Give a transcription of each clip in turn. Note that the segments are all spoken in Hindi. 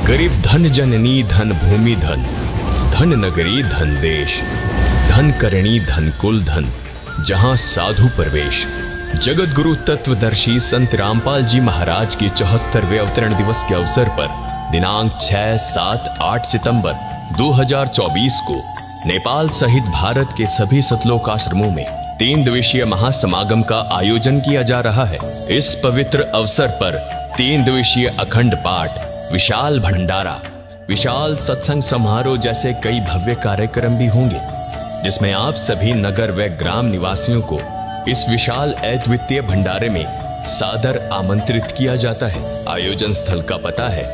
गरीब धन जननी धन भूमि धन, धन नगरी धन देश, धन करणी धन कुल धन, जहां साधु प्रवेश। जगत गुरु तत्वदर्शी संत रामपाल जी महाराज के 74वें अवतरण दिवस के अवसर पर दिनांक 6, 7, 8 सितंबर 2024 को नेपाल सहित भारत के सभी सतलोक आश्रमों में 3 दिवसीय महासमागम का आयोजन किया जा रहा है। इस पवित्र अवसर पर 3 दिवसीय अखंड पाठ, विशाल भंडारा, विशाल सत्संग समारोह जैसे कई भव्य कार्यक्रम भी होंगे, जिसमें आप सभी नगर व ग्राम निवासियों को इस विशाल अद्वितीय भंडारे में सादर आमंत्रित किया जाता है। आयोजन स्थल का पता है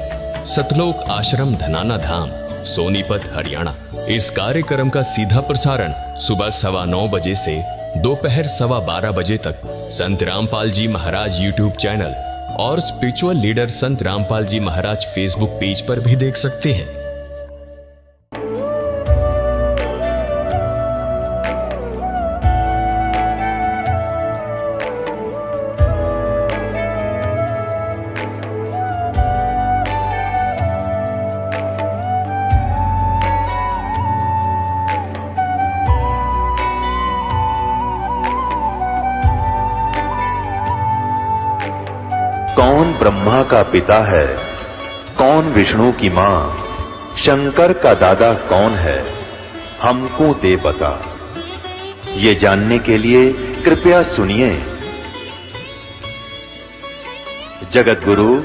सतलोक आश्रम धनाना धाम, सोनीपत, हरियाणा। इस कार्यक्रम का सीधा प्रसारण सुबह 9:15 बजे से दोपहर 12:15 बजे तक संत रामपाल जी महाराज यूट्यूब चैनल और स्पिरिचुअल लीडर संत रामपाल जी महाराज फेसबुक पेज पर भी देख सकते हैं। कौन ब्रह्मा का पिता है, कौन विष्णु की मां, शंकर का दादा कौन है, हमको दे बता। ये जानने के लिए कृपया सुनिए जगत गुरु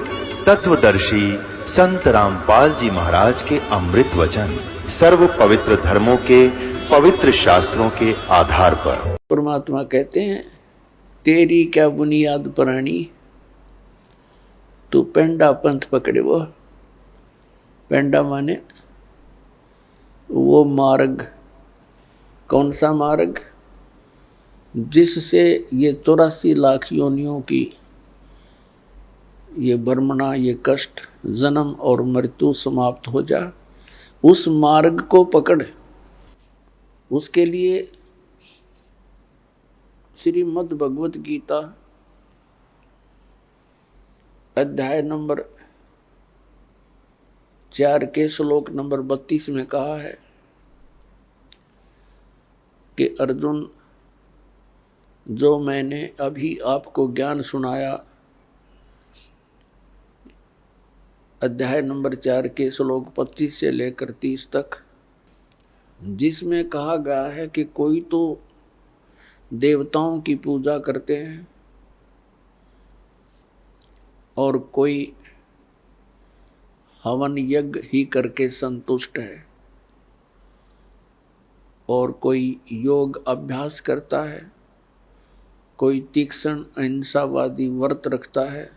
तत्वदर्शी संत रामपाल जी महाराज के अमृत वचन, सर्व पवित्र धर्मों के पवित्र शास्त्रों के आधार पर। परमात्मा कहते हैं, तेरी क्या बुनियाद प्राणी, तू पेंडा पंथ पकड़े। वो पेंडा माने वो मार्ग, कौन सा मार्ग जिससे ये 84 लाख योनियों की ये बर्मणा, ये कष्ट, जन्म और मृत्यु समाप्त हो जा। उस मार्ग को पकड़। उसके लिए श्रीमद् भगवत गीता अध्याय नंबर 4 के श्लोक नंबर 32 में कहा है कि अर्जुन, जो मैंने अभी आपको ज्ञान सुनाया, अध्याय नंबर 4 के श्लोक 25 से लेकर 30 तक, जिसमें कहा गया है कि कोई तो देवताओं की पूजा करते हैं और कोई हवन यज्ञ ही करके संतुष्ट है, और कोई योग अभ्यास करता है, कोई तीक्ष्ण अहिंसावादी व्रत रखता है,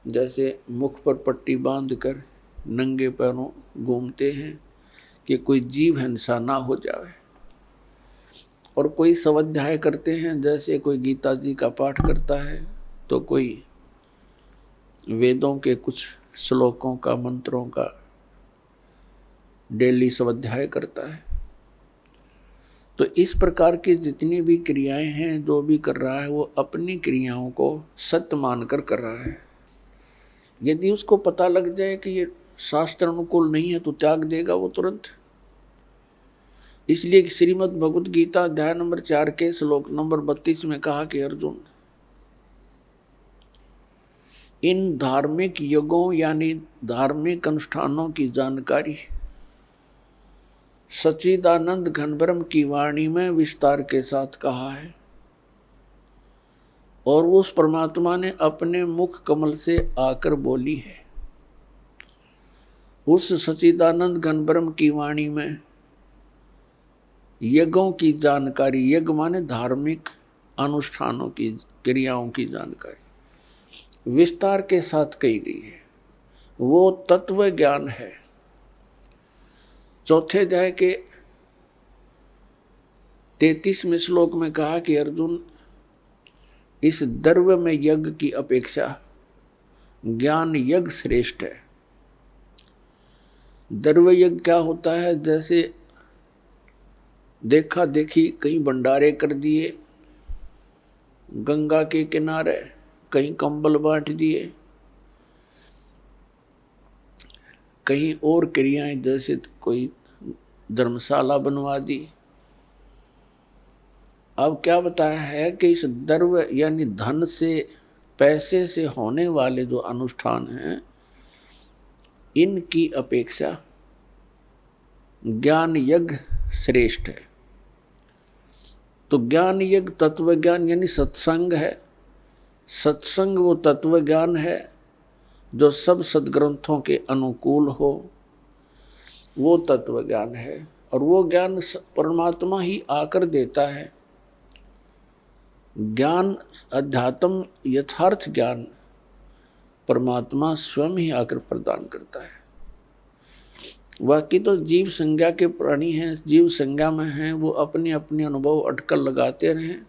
जैसे मुख पर पट्टी बांधकर नंगे पैरों घूमते हैं कि कोई जीव हिंसा ना हो जाए, और कोई स्वाध्याय करते हैं, जैसे कोई गीता जी का पाठ करता है, तो कोई वेदों के कुछ श्लोकों का, मंत्रों का डेली स्वाध्याय करता है। तो इस प्रकार की जितनी भी क्रियाएं हैं, जो भी कर रहा है, वो अपनी क्रियाओं को सत्य मानकर कर रहा है। यदि उसको पता लग जाए कि ये शास्त्र अनुकूल नहीं है, तो त्याग देगा वो तुरंत। इसलिए श्रीमद् भगवत गीता अध्याय नंबर 4 के श्लोक नंबर 32 में कहा कि अर्जुन, इन धार्मिक यज्ञों यानी धार्मिक अनुष्ठानों की जानकारी सच्चिदानंद घनब्रह्म की वाणी में विस्तार के साथ कहा है, और उस परमात्मा ने अपने मुख कमल से आकर बोली है। उस सच्चिदानंद घनब्रह्म की वाणी में यज्ञों की जानकारी, यज्ञ माने धार्मिक अनुष्ठानों की, क्रियाओं की जानकारी विस्तार के साथ कही गई है। वो तत्व ज्ञान है। चौथे अध्याय के 33वें श्लोक में कहा कि अर्जुन, इस द्रव्य में यज्ञ की अपेक्षा ज्ञान यज्ञ श्रेष्ठ है। द्रव्य यज्ञ क्या होता है? जैसे देखा देखी कहीं भंडारे कर दिए, गंगा के किनारे कहीं कंबल बांट दिए, कहीं और क्रियाएं, जैसे कोई धर्मशाला बनवा दी। अब क्या बताया है कि इस द्रव्य यानी धन से, पैसे से होने वाले जो अनुष्ठान हैं, इनकी अपेक्षा ज्ञान यज्ञ श्रेष्ठ है। तो ज्ञान यज्ञ तत्व ज्ञान यानी सत्संग है। सत्संग वो तत्व ज्ञान है जो सब सद्ग्रंथों के अनुकूल हो, वो तत्व ज्ञान है। और वो ज्ञान परमात्मा ही आकर देता है। ज्ञान, अध्यात्म, यथार्थ ज्ञान परमात्मा स्वयं ही आकर प्रदान करता है। बाकी तो जीव संज्ञा के प्राणी हैं, जीव संज्ञा में हैं, वो अपने अपने अनुभव अटकल लगाते रहें,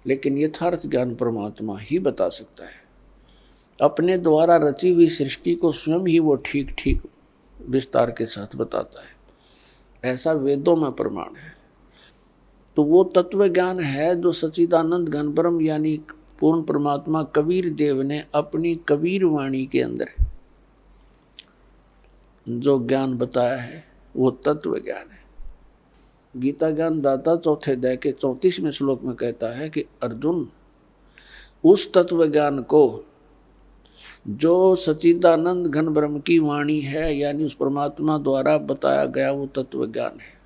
लेकिन यथार्थ ज्ञान परमात्मा ही बता सकता है। अपने द्वारा रची हुई सृष्टि को स्वयं ही वो ठीक ठीक विस्तार के साथ बताता है, ऐसा वेदों में प्रमाण है। तो वो तत्व ज्ञान है जो सच्चिदानंद घन ब्रह्म यानी पूर्ण परमात्मा कबीर देव ने अपनी कबीर वाणी के अंदर जो ज्ञान बताया है, वो तत्व ज्ञान है। गीता ज्ञान दाता चौथे अध्याय के 34वें श्लोक में कहता है कि अर्जुन, उस तत्व ज्ञान को जो सच्चिदानंद घन ब्रह्म की वाणी है, यानी उस परमात्मा द्वारा बताया गया वो तत्व ज्ञान है,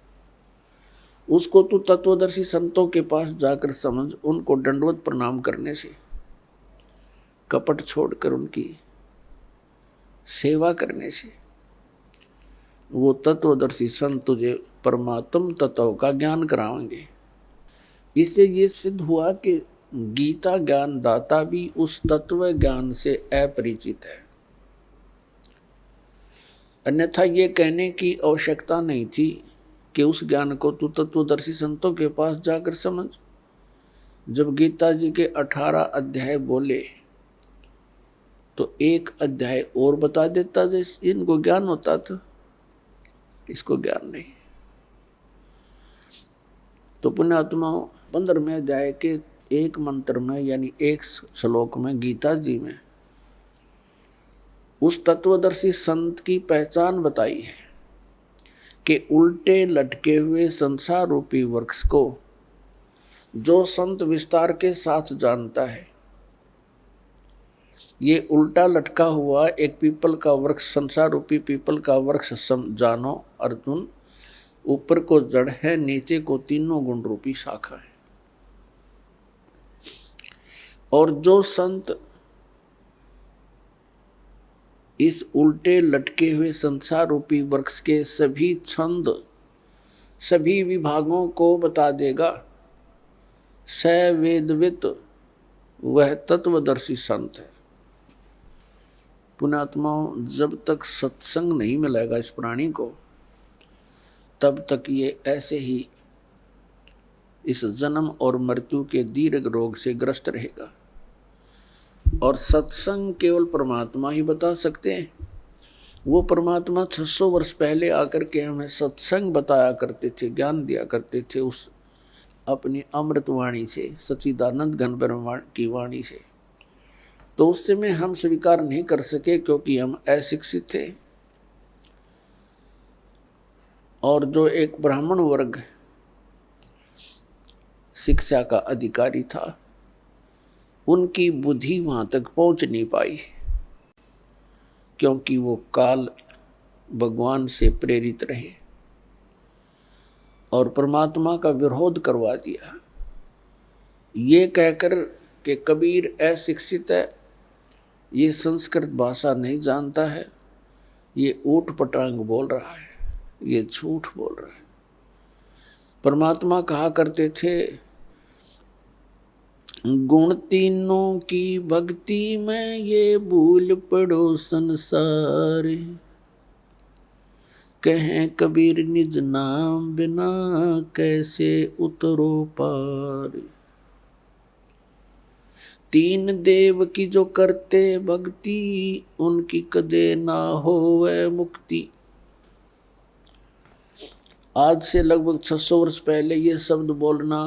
उसको तू तत्वदर्शी संतों के पास जाकर समझ। उनको दंडवत प्रणाम करने से, कपट छोड़कर उनकी सेवा करने से वो तत्वदर्शी संत तुझे परमात्म तत्व का ज्ञान कराएंगे। इससे ये सिद्ध हुआ कि गीता ज्ञान दाता भी उस तत्व ज्ञान से अपरिचित है। अन्यथा ये कहने की आवश्यकता नहीं थी कि उस ज्ञान को तू तत्वदर्शी संतों के पास जाकर समझ। जब गीता जी के 18 अध्याय बोले तो एक अध्याय और बता देता, जैसे इनको ज्ञान होता था, इसको ज्ञान नहीं। तो पुण्यात्माओं 15वें अध्याय के एक मंत्र में यानी एक श्लोक में गीता जी में उस तत्वदर्शी संत की पहचान बताई है कि उल्टे लटके हुए संसार रूपी वृक्ष को जो संत विस्तार के साथ जानता है, ये उल्टा लटका हुआ एक पीपल का वृक्ष, संसार रूपी पीपल का वृक्ष जानो अर्जुन, ऊपर को जड़ है, नीचे को तीनों गुण रूपी शाखा है। और जो संत इस उल्टे लटके हुए संसार रूपी वृक्ष के सभी छंद, सभी विभागों को बता देगा, स वेदवित वह तत्वदर्शी संत है। पुण्यात्माओं, जब तक सत्संग नहीं मिलेगा इस प्राणी को, तब तक ये ऐसे ही इस जन्म और मृत्यु के दीर्घ रोग से ग्रस्त रहेगा। और सत्संग केवल परमात्मा ही बता सकते हैं। वो परमात्मा 600 वर्ष पहले आकर के हमें सत्संग बताया करते थे, ज्ञान दिया करते थे उस अपनी अमृत वाणी से, सच्चिदानंद घन ब्रह्म की वाणी से। तो उस समय हम स्वीकार नहीं कर सके क्योंकि हम अशिक्षित थे। और जो एक ब्राह्मण वर्ग शिक्षा का अधिकारी था, उनकी बुद्धि वहां तक पहुंच नहीं पाई क्योंकि वो काल भगवान से प्रेरित रहे और परमात्मा का विरोध करवा दिया, ये कहकर कि कबीर अशिक्षित है, ये संस्कृत भाषा नहीं जानता है, ये ऊट पटांग बोल रहा है, ये झूठ बोल रहा है। परमात्मा कहा करते थे, गुण तीनों की भक्ति में ये भूल पड़ो संसार, कहें कबीर निज नाम बिना कैसे उतरो पार। तीन देव की जो करते भक्ति, उनकी कदे ना होवे मुक्ति। आज से लगभग 600 वर्ष पहले ये शब्द बोलना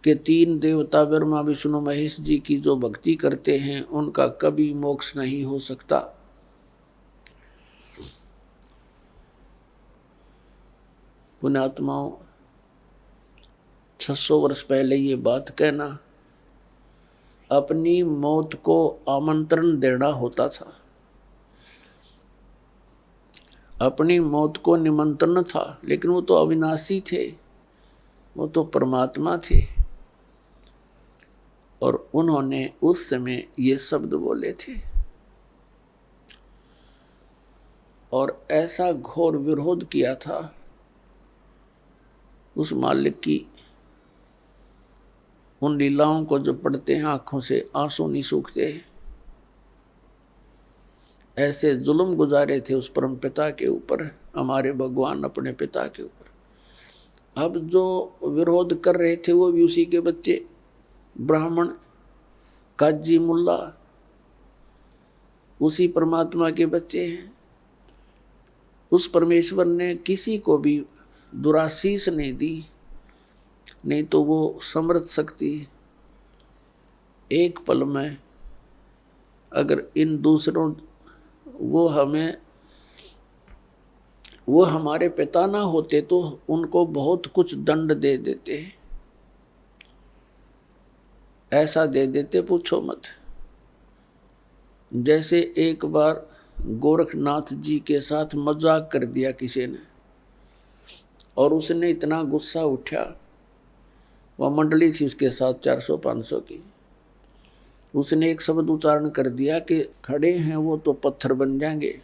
कि तीन देवता ब्रह्मा विष्णु महेश जी की जो भक्ति करते हैं उनका कभी मोक्ष नहीं हो सकता, पुण्यात्माओं, 600 वर्ष पहले ये बात कहना अपनी मौत को आमंत्रण देना होता था, अपनी मौत को निमंत्रण था। लेकिन वो तो अविनाशी थे, वो तो परमात्मा थे, और उन्होंने उस समय ये शब्द बोले थे। और ऐसा घोर विरोध किया था उस मालिक की। उन लीलाओं को जो पढ़ते हैं आंखों से आंसू नहीं सूखते। ऐसे जुल्म गुजारे थे उस परम पिता के ऊपर, हमारे भगवान अपने पिता के ऊपर। अब जो विरोध कर रहे थे वो भी उसी के बच्चे, ब्राह्मण, काजी, मुल्ला, उसी परमात्मा के बच्चे हैं। उस परमेश्वर ने किसी को भी दुराशीष नहीं दी, नहीं तो वो समर्थ शक्ति एक पल में, अगर इन दूसरों वो हमारे पिता ना होते तो उनको बहुत कुछ दंड दे देते, ऐसा दे देते पूछो मत। जैसे एक बार गोरखनाथ जी के साथ मजाक कर दिया किसी ने, और उसने इतना गुस्सा उठा, वह मंडली थी उसके साथ 400-500 की, उसने एक शब्द उच्चारण कर दिया कि खड़े हैं वो तो पत्थर बन जाएंगे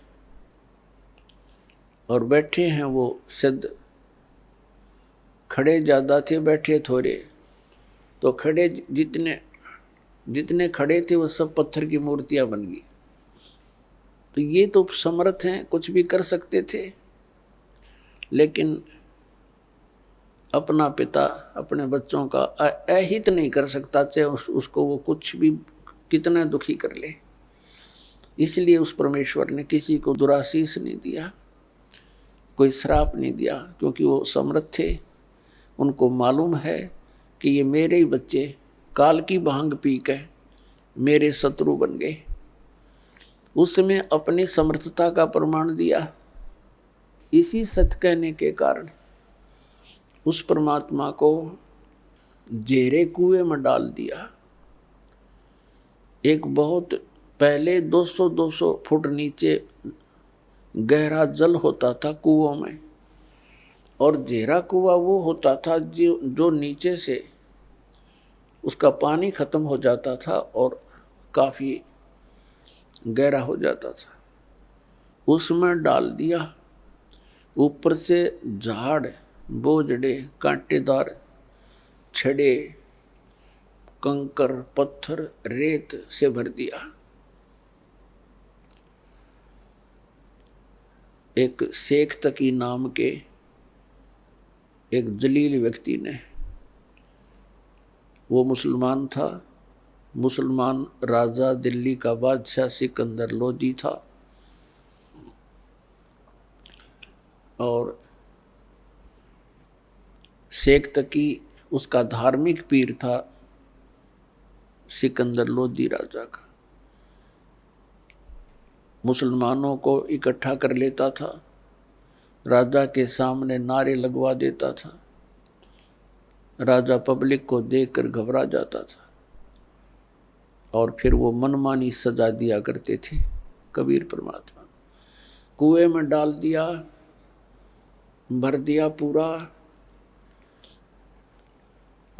और बैठे हैं वो सिद्ध। खड़े ज़्यादा थे, बैठे थोड़े, तो खड़े जितने खड़े थे वो सब पत्थर की मूर्तियां बन गई। तो ये तो समर्थ हैं, कुछ भी कर सकते थे, लेकिन अपना पिता अपने बच्चों का अहित नहीं कर सकता, चाहे उसको वो कुछ भी कितना दुखी कर ले। इसलिए उस परमेश्वर ने किसी को दुराशीष नहीं दिया, कोई श्राप नहीं दिया, क्योंकि वो समर्थ थे। उनको मालूम है कि ये मेरे ही बच्चे काल की भांग पी के मेरे शत्रु बन गए। उसमें अपनी समर्थता का प्रमाण दिया। इसी सत्य कहने के कारण उस परमात्मा को जेरे कुएं में डाल दिया। एक बहुत पहले 200-200 फुट नीचे गहरा जल होता था कुओं में, और जेरा कुआं वो होता था जो नीचे से उसका पानी खत्म हो जाता था और काफी गहरा हो जाता था। उसमें डाल दिया। ऊपर से झाड़, बोझड़े, कांटेदार छड़े, कंकर, पत्थर, रेत से भर दिया। एक शेख तकी नाम के एक जलील व्यक्ति ने, वो मुसलमान था, मुसलमान राजा, दिल्ली का बादशाह सिकंदर लोदी था, और शेख तकी उसका धार्मिक पीर था, सिकंदर लोदी राजा का। मुसलमानों को इकट्ठा कर लेता था, राजा के सामने नारे लगवा देता था, राजा पब्लिक को देखकर घबरा जाता था, और फिर वो मनमानी सजा दिया करते थे। कबीर परमात्मा कुएं में डाल दिया, भर दिया पूरा,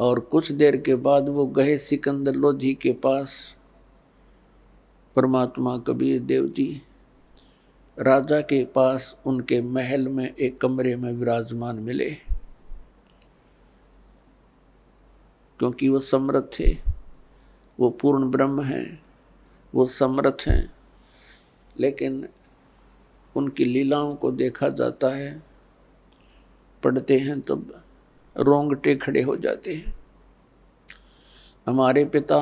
और कुछ देर के बाद वो गए सिकंदर लोधी के पास। परमात्मा कबीर देव जी राजा के पास उनके महल में एक कमरे में विराजमान मिले, क्योंकि वो समर्थ थे, वो पूर्ण ब्रह्म हैं, वो समर्थ हैं। लेकिन उनकी लीलाओं को देखा जाता है, पढ़ते हैं तब रोंगटे खड़े हो जाते हैं। हमारे पिता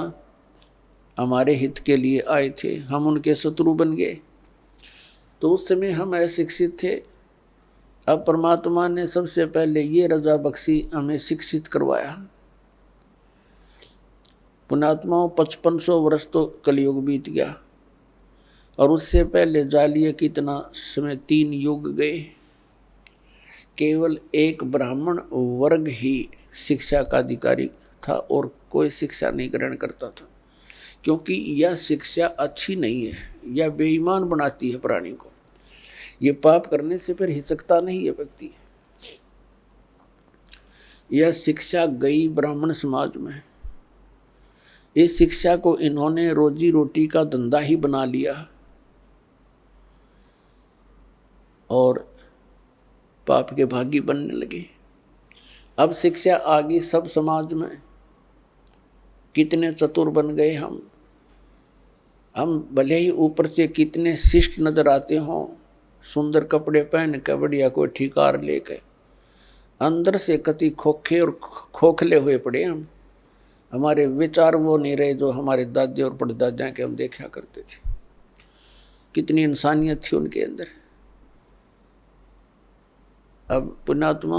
हमारे हित के लिए आए थे, हम उनके शत्रु बन गए। तो उस समय हम अशिक्षित थे। अब परमात्मा ने सबसे पहले ये रजा बख्शी, हमें शिक्षित करवाया। पुण्यात्माओं 5500 वर्ष तो कलयुग बीत गया, और उससे पहले जालिए कितना समय 3 युग गए। केवल एक ब्राह्मण वर्ग ही शिक्षा का अधिकारी था और कोई शिक्षा नहीं ग्रहण करता था, क्योंकि यह शिक्षा अच्छी नहीं है, यह बेईमान बनाती है प्राणी को। ये पाप करने से फिर हिचकता नहीं है व्यक्ति। यह शिक्षा गई ब्राह्मण समाज में। इस शिक्षा को इन्होंने रोजी रोटी का धंधा ही बना लिया और पाप के भागी बनने लगे। अब शिक्षा आ गई सब समाज में। कितने चतुर बन गए हम भले ही ऊपर से कितने शिष्ट नजर आते हों, सुंदर कपड़े पहन के, बढ़िया कोई ठिकार लेके, अंदर से कति खोखे और खोखले हुए पड़े हम। हमारे विचार वो नहीं रहे जो हमारे दादे और परदादा के हम देखा करते थे। कितनी इंसानियत थी उनके अंदर। अब पुण्यात्मा,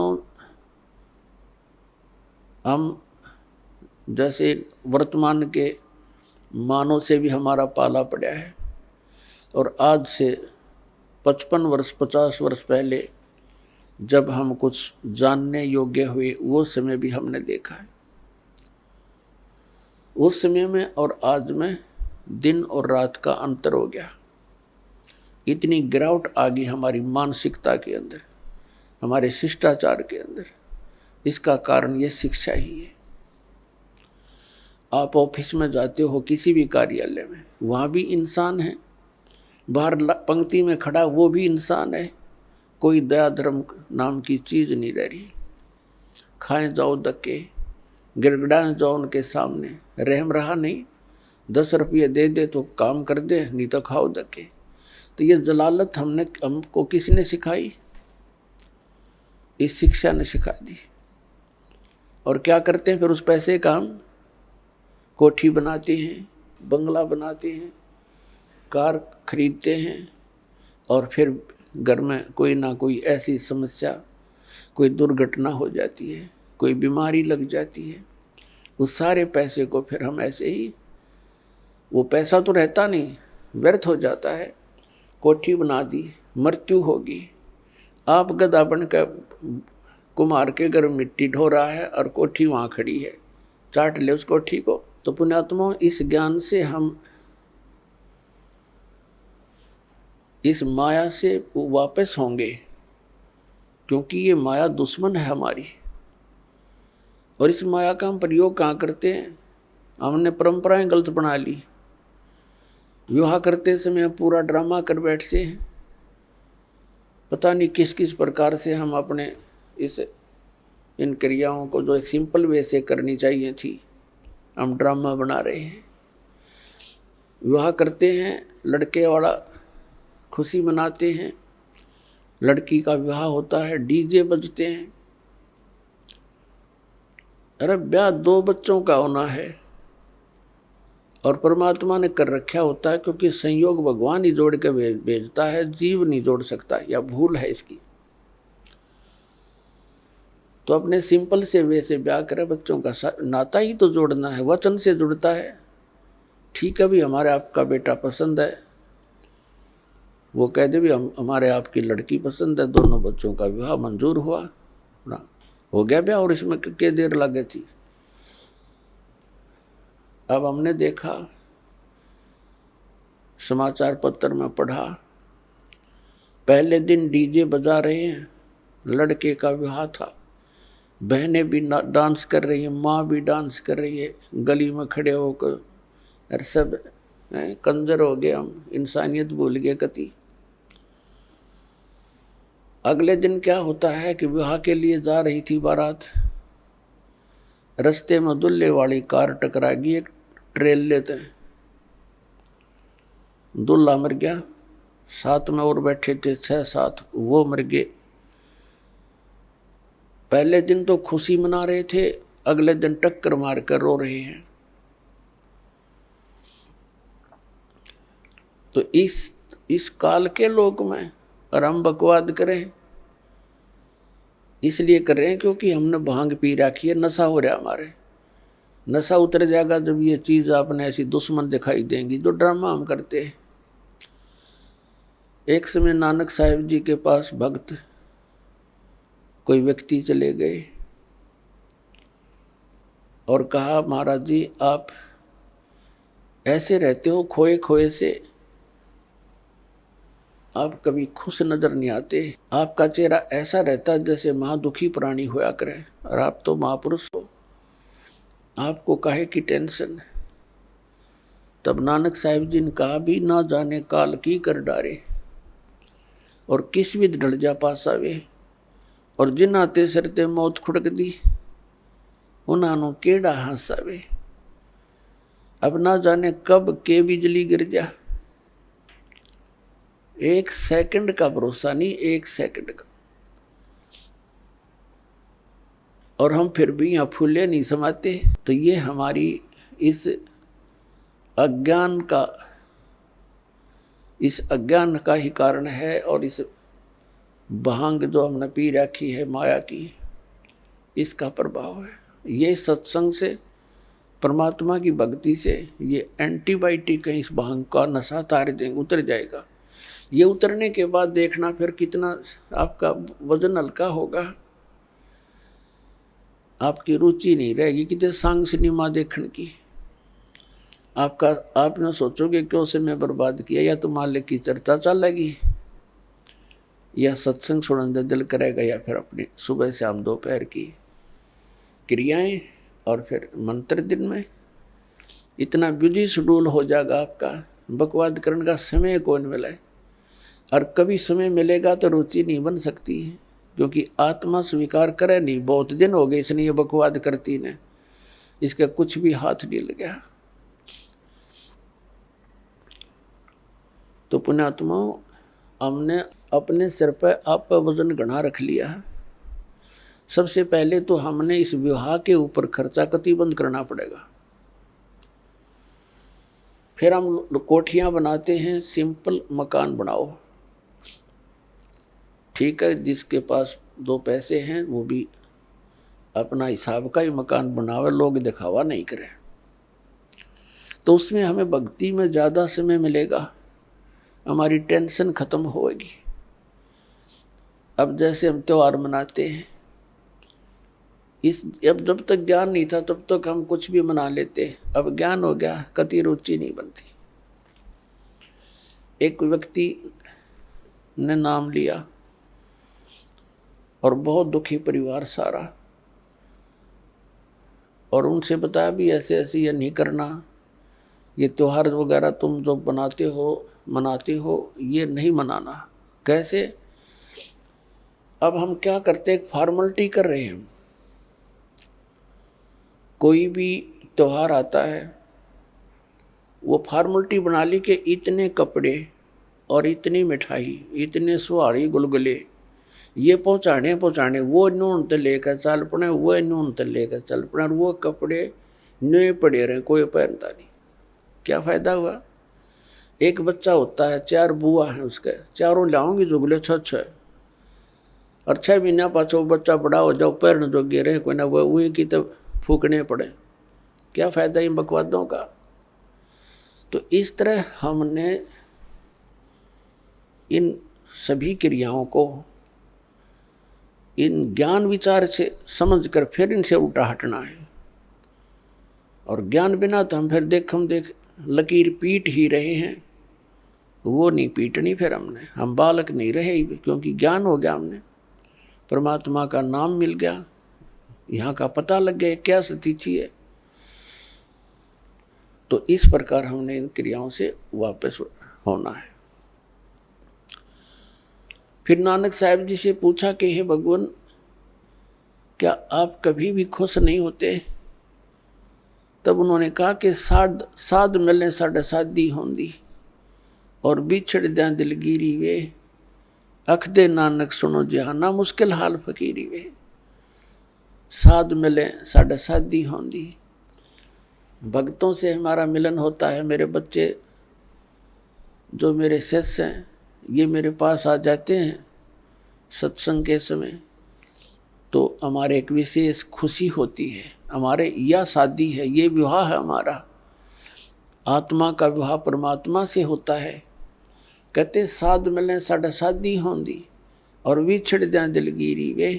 हम जैसे वर्तमान के मानव से भी हमारा पाला पड़ा है, और आज से 55 वर्ष 50 वर्ष पहले जब हम कुछ जानने योग्य हुए, वो समय भी हमने देखा है। उस समय में और आज में दिन और रात का अंतर हो गया। इतनी गिरावट आ गई हमारी मानसिकता के अंदर, हमारे शिष्टाचार के अंदर। इसका कारण ये शिक्षा ही है। आप ऑफिस में जाते हो, किसी भी कार्यालय में, वहाँ भी इंसान है। बाहर पंक्ति में खड़ा वो भी इंसान है। कोई दया धर्म नाम की चीज़ नहीं रह रही। खाएं जाओ धक्के, गिड़गिड़ाएं जाओ उनके सामने, रहम रहा नहीं। 10 रुपये दे दे तो काम कर दे, नहीं तो खाओ धक्के। तो ये जलालत हमको किसने सिखाई? इस शिक्षा ने सिखा दी। और क्या करते हैं फिर उस पैसे का? हम कोठी बनाते हैं, बंगला बनाते हैं, कार खरीदते हैं, और फिर घर में कोई ना कोई ऐसी समस्या, कोई दुर्घटना हो जाती है, कोई बीमारी लग जाती है। उस सारे पैसे को फिर हम ऐसे ही, वो पैसा तो रहता नहीं, व्यर्थ हो जाता है। कोठी बना दी, मृत्यु होगी, आप गधा बनकर कुम्हार के घर मिट्टी ढो रहा है और कोठी वहाँ खड़ी है, चाट ले उस कोठी को। तो पुण्यात्मा, इस ज्ञान से हम इस माया से वापस होंगे, क्योंकि ये माया दुश्मन है हमारी। और इस माया का हम प्रयोग कहाँ करते हैं? हमने परंपराएं गलत बना ली। विवाह करते समय पूरा ड्रामा कर बैठते हैं। पता नहीं किस किस प्रकार से हम अपने इन क्रियाओं को जो एक सिंपल वे से करनी चाहिए थी, हम ड्रामा बना रहे हैं। विवाह करते हैं, लड़के वाला खुशी मनाते हैं, लड़की का विवाह होता है, डीजे बजते हैं। अरे ब्याह 2 बच्चों का होना है और परमात्मा ने कर रखा होता है, क्योंकि संयोग भगवान ही जोड़ के भेजता है, जीव नहीं जोड़ सकता, या भूल है इसकी। तो अपने सिंपल से वे से ब्याह करे, बच्चों का नाता ही तो जोड़ना है, वचन से जुड़ता है। ठीक है भी, हमारे आपका बेटा पसंद है, वो कह दे भी हमारे आपकी लड़की पसंद है, दोनों बच्चों का विवाह मंजूर हुआ ना, हो गया ब्याह। और इसमें क्या देर लगे थी? अब हमने देखा, समाचार पत्र में पढ़ा, पहले दिन डीजे बजा रहे हैं, लड़के का विवाह था, बहनें भी डांस कर रही हैं, माँ भी डांस कर रही है, गली में खड़े होकर। और सब कंजर हो गए हम, इंसानियत भूल गए कति। अगले दिन क्या होता है कि विवाह के लिए जा रही थी बारात, रास्ते में दुल्हे वाली कार टकरा गई एक ट्रेल लेते हैं, दूल्हा मर गया, साथ में और बैठे थे 6-7, वो मर गए। पहले दिन तो खुशी मना रहे थे, अगले दिन टक्कर मार कर रो रहे हैं। तो इस काल के लोक में और हम बकवाद करें, इसलिए कर रहे हैं क्योंकि हमने भांग पी रखी है, नशा हो रहा है हमारे। नशा उतर जाएगा जब ये चीज़ आपने ऐसी दुश्मन दिखाई देंगी जो ड्रामा हम करते हैं। एक समय नानक साहिब जी के पास भक्त कोई व्यक्ति चले गए और कहा, महाराज जी आप ऐसे रहते हो खोए खोए से, आप कभी खुश नजर नहीं आते, आपका चेहरा ऐसा रहता है जैसे महादुखी प्राणी होया करे, और आप तो महापुरुष हो, आपको काहे की टेंशन है। तब नानक साहिब जी ने कहा, भी ना जाने काल की कर डारे, और किस विध ढल जा पास आवे, और जिन आते सरते मौत खुड़क दी, उन्होंने केड़ा हंसावे। अब ना जाने कब के बिजली गिर जा, एक सेकंड का भरोसा नहीं, एक सेकंड का। और हम फिर भी यहाँ फूले नहीं समाते। तो ये हमारी इस अज्ञान का ही कारण है, और इस भांग जो हमने पी रखी है माया की, इसका प्रभाव है। ये सत्संग से, परमात्मा की भक्ति से, ये एंटीबायोटिक है, इस भांग का नशा तार देंगे, उतर जाएगा। ये उतरने के बाद देखना फिर कितना आपका वजन हल्का होगा, आपकी रुचि नहीं रहेगी कितने सांग सिनेमा देखने की। आपने सोचोगे क्यों समय बर्बाद किया, या तो मालिक की चर्चा चलेगी, या सत्संग सुनने दिल करेगा, या फिर अपनी सुबह शाम दोपहर की क्रियाएं, और फिर मंत्र दिन में। इतना बिजी शेड्यूल हो जाएगा आपका, बकवाद करने का समय कौन मिले। और कभी समय मिलेगा तो रुचि नहीं बन सकती है, क्योंकि आत्मा स्वीकार करे नहीं, बहुत दिन हो गए इसने ये बकवाद करती ने, इसका कुछ भी हाथ नहीं लगा। तो पुण्यात्माओं, हमने अपने सिर पर आप पर वजन घना रख लिया है। सबसे पहले तो हमने इस विवाह के ऊपर खर्चा कति बंद करना पड़ेगा। फिर हम कोठियां बनाते हैं, सिंपल मकान बनाओ, ठीक है। जिसके पास 2 पैसे हैं वो भी अपना हिसाब का ही मकान बनावे, लोग दिखावा नहीं करें। तो उसमें हमें भक्ति में ज़्यादा समय मिलेगा, हमारी टेंशन खत्म होगी। अब जैसे हम त्योहार मनाते हैं, अब जब तक ज्ञान नहीं था तब तक हम कुछ भी मना लेते, अब ज्ञान हो गया, कति रुचि नहीं बनती। एक व्यक्ति ने नाम लिया और बहुत दुखी परिवार सारा, और उनसे बताया भी ऐसे ऐसे ये नहीं करना, ये त्योहार वगैरह तुम जो मनाते हो ये नहीं मनाना। कैसे? अब हम क्या करते, एक फॉर्मेलिटी कर रहे हैं। कोई भी त्योहार आता है, वो फॉर्मेलिटी बना ली कि इतने कपड़े और इतनी मिठाई, इतने सुहाड़ी गुलगुले ये पहुँचाने, वो नून तो लेकर चल पड़े, वो नून तो लेकर चल पड़े, और वो कपड़े नए पड़े रहे, कोई पहनता नहीं। क्या फ़ायदा हुआ? एक बच्चा होता है, 4 बुआ हैं उसके, चारों लाऊंगी जुगले 6, और 6 महीना पाछो बच्चा बड़ा हो जाओ, पैर जो गिरे कोई ना वो वही की तो फूकने पड़े। क्या फ़ायदा इन बकवादों का? तो इस तरह हमने इन सभी क्रियाओं को इन ज्ञान विचार से समझकर फिर इनसे उल्टा हटना है। और ज्ञान बिना तो हम फिर देख लकीर पीट ही रहे हैं, वो नहीं पीटनी फिर हमने, हम बालक नहीं रहे, क्योंकि ज्ञान हो गया, हमने परमात्मा का नाम मिल गया, यहाँ का पता लग गया क्या स्थिति है। तो इस प्रकार हमने इन क्रियाओं से वापस होना है। फिर नानक साहब जी से पूछा कि हे भगवान, क्या आप कभी भी खुश नहीं होते? तब उन्होंने कहा कि साध मिलने साढ़े शादी होंदी, और बिछड़ दें दिलगिरी वे, अख दे नानक सुनो जहाना मुश्किल हाल फकीरी वे। साध मिले साढ़े शादी होंदी, भक्तों से हमारा मिलन होता है। मेरे बच्चे जो मेरे शिष्य हैं, ये मेरे पास आ जाते हैं सत्संग के समय, तो हमारे एक विशेष खुशी होती है। हमारे यह शादी है, ये विवाह है हमारा, आत्मा का विवाह परमात्मा से होता है। कहते साध मिले साढ़े शादी होंदी, और विछड़ दें दिलगिरी वे,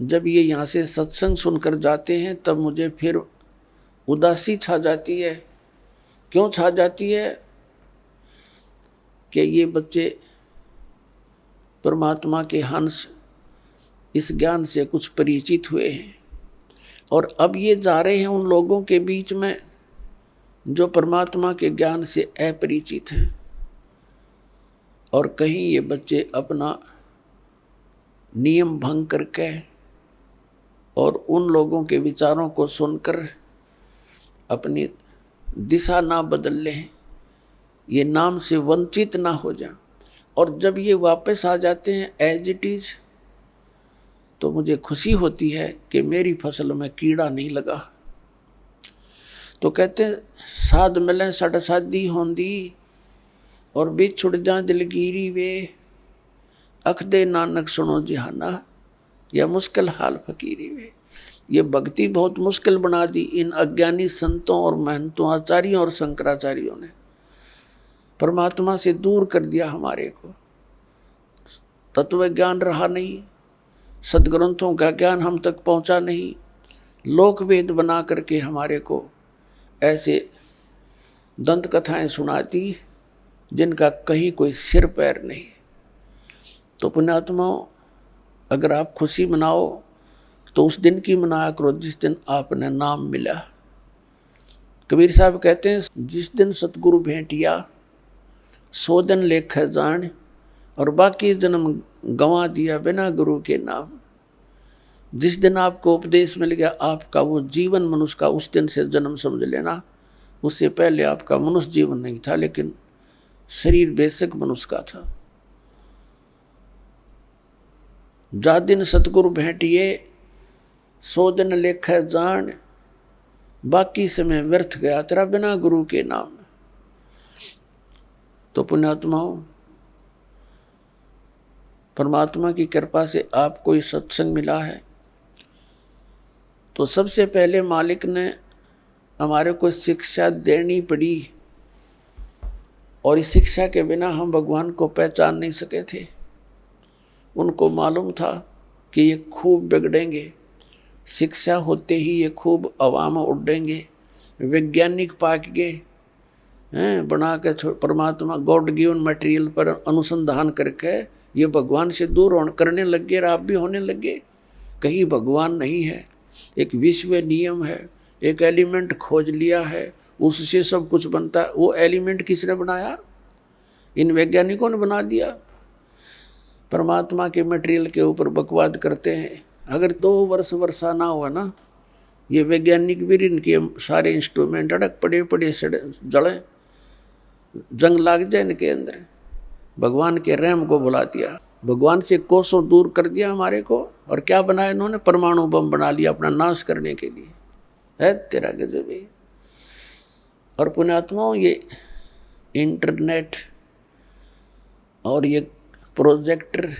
जब ये यहाँ से सत्संग सुनकर जाते हैं तब मुझे फिर उदासी छा जाती है। क्यों छा जाती है? कि ये बच्चे परमात्मा के हंस इस ज्ञान से कुछ परिचित हुए हैं और अब ये जा रहे हैं उन लोगों के बीच में जो परमात्मा के ज्ञान से अपरिचित हैं, और कहीं ये बच्चे अपना नियम भंग करके और उन लोगों के विचारों को सुनकर अपनी दिशा ना बदल लें, ये नाम से वंचित ना हो जाए। और जब ये वापस आ जाते हैं एज इट इज, तो मुझे खुशी होती है कि मेरी फसल में कीड़ा नहीं लगा। तो कहते हैं साध मिले सड़ सादी होंदी और बिछुड़ जा दिलगीरी वे, अख दे नानक सुनो जिहाना या मुश्किल हाल फकीरी वे। ये भक्ति बहुत मुश्किल बना दी इन अज्ञानी संतों और महंतों, आचार्यों और शंकराचार्यों ने। परमात्मा से दूर कर दिया हमारे को, तत्व ज्ञान रहा नहीं, सदग्रंथों का ज्ञान हम तक पहुंचा नहीं, लोक वेद बना करके हमारे को ऐसे दंत कथाएं सुनाती जिनका कहीं कोई सिर पैर नहीं। तो पुण्यात्माओं, अगर आप खुशी मनाओ तो उस दिन की मनाया करो जिस दिन आपने नाम मिला। कबीर साहब कहते हैं जिस दिन सतगुरु भेंटिया सो दिन लेख जान, और बाकी जन्म गंवा दिया बिना गुरु के नाम। जिस दिन आपको उपदेश मिल गया आपका वो जीवन मनुष्य का, उस दिन से जन्म समझ लेना। उससे पहले आपका मनुष्य जीवन नहीं था, लेकिन शरीर बेशक मनुष्य का था। जा दिन सतगुरु भेंटिए सो दिन लेख जान, बाकी समय व्यर्थ गया तेरा बिना गुरु के नाम। तो पुण्यात्माओं, परमात्मा की कृपा से आपको ये सत्संग मिला है, तो सबसे पहले मालिक ने हमारे को शिक्षा देनी पड़ी, और इस शिक्षा के बिना हम भगवान को पहचान नहीं सके थे। उनको मालूम था कि ये खूब बिगड़ेंगे, शिक्षा होते ही ये खूब अवाम उड़ेंगे, वैज्ञानिक पाक गए हैं बना के परमात्मा गॉड गिवन मटेरियल पर अनुसंधान करके ये भगवान से दूर करने लग गए, और आप भी होने लगे। कहीं भगवान नहीं है, एक विश्व नियम है, एक एलिमेंट खोज लिया है, उससे सब कुछ बनता है। वो एलिमेंट किसने बनाया? इन वैज्ञानिकों ने बना दिया। परमात्मा के मटेरियल के ऊपर बकवाद करते हैं। अगर 2 वर्ष वर्षा ना हुआ ना, ये वैज्ञानिक भी इनके सारे इंस्ट्रूमेंट अड़क पड़े पड़े जड़े, जंग लाग जाए इनके अंदर। भगवान के रहम को भुला दिया, भगवान से कोसों दूर कर दिया हमारे को। और क्या बनाया इन्होंने? परमाणु बम बना लिया अपना नाश करने के लिए। है तेरा गजब है। और पुण्यात्माओं, ये इंटरनेट और ये प्रोजेक्टर,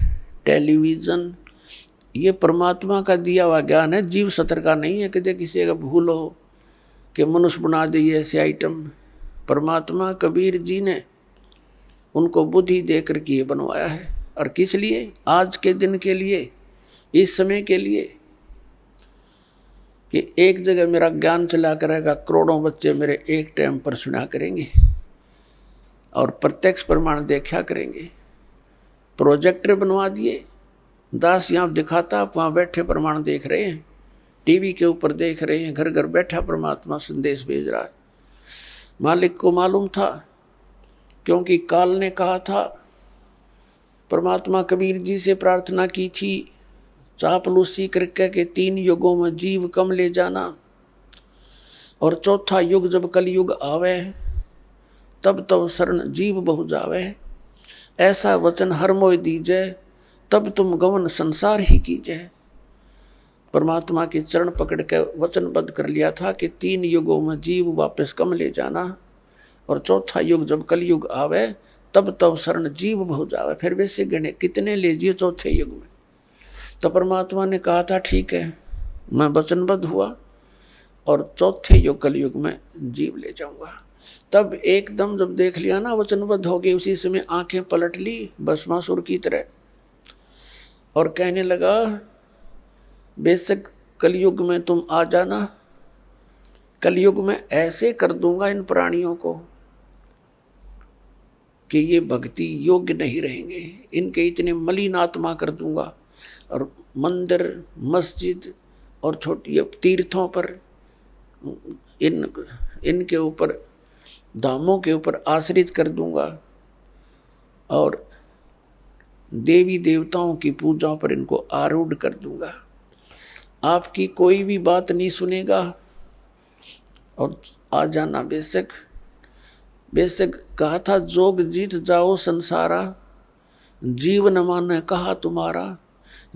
टेलीविज़न, ये परमात्मा का दिया हुआ ज्ञान है, जीव सत्र का नहीं है। कि किसी का भूल हो कि मनुष्य बना दे ऐसे आइटम। परमात्मा कबीर जी ने उनको बुद्धि दे करके ये बनवाया है। और किस लिए? आज के दिन के लिए, इस समय के लिए, कि एक जगह मेरा ज्ञान चला करेगा, करोड़ों बच्चे मेरे एक टाइम पर सुना करेंगे और प्रत्यक्ष प्रमाण देखा करेंगे। प्रोजेक्टर बनवा दिए, दास यहाँ दिखाता, आप वहाँ बैठे प्रमाण देख रहे हैं, टीवी के ऊपर देख रहे हैं, घर घर बैठा परमात्मा संदेश भेज रहा है। मालिक को मालूम था, क्योंकि काल ने कहा था, परमात्मा कबीर जी से प्रार्थना की थी चापलूसी करके के 3 युगों में जीव कम ले जाना, और चौथा युग जब कलयुग आवे तब तब शरण जीव बहु जावे। ऐसा वचन हर मोय दीजे, तब तुम गमन संसार ही कीजे। परमात्मा के चरण पकड़ के वचनबद्ध कर लिया था कि 3 युगों में जीव वापस कम ले जाना, और चौथा युग जब कलयुग आवे तब तब शरण जीव बहु जावे। फिर वैसे गणे कितने ले जिए चौथे युग में। तो परमात्मा ने कहा था ठीक है, मैं वचनबद्ध हुआ और चौथे युग कलयुग में जीव ले जाऊंगा। तब एकदम जब देख लिया ना वचनबद्ध हो गए, उसी समय आंखें पलट ली भस्मासुर की तरह, और कहने लगा बेशक कलयुग में तुम आ जाना, कलयुग में ऐसे कर दूंगा इन प्राणियों को कि ये भक्ति योग्य नहीं रहेंगे, इनके इतने मलिन आत्मा कर दूंगा। और मंदिर मस्जिद और छोटी तीर्थों पर इनके ऊपर धामों के ऊपर आश्रित कर दूंगा और देवी देवताओं की पूजा पर इनको आरूढ़ कर दूंगा। आपकी कोई भी बात नहीं सुनेगा और आ जाना। बेशक कहा था, जोग जीत जाओ संसारा, जीव न माने कहा तुम्हारा,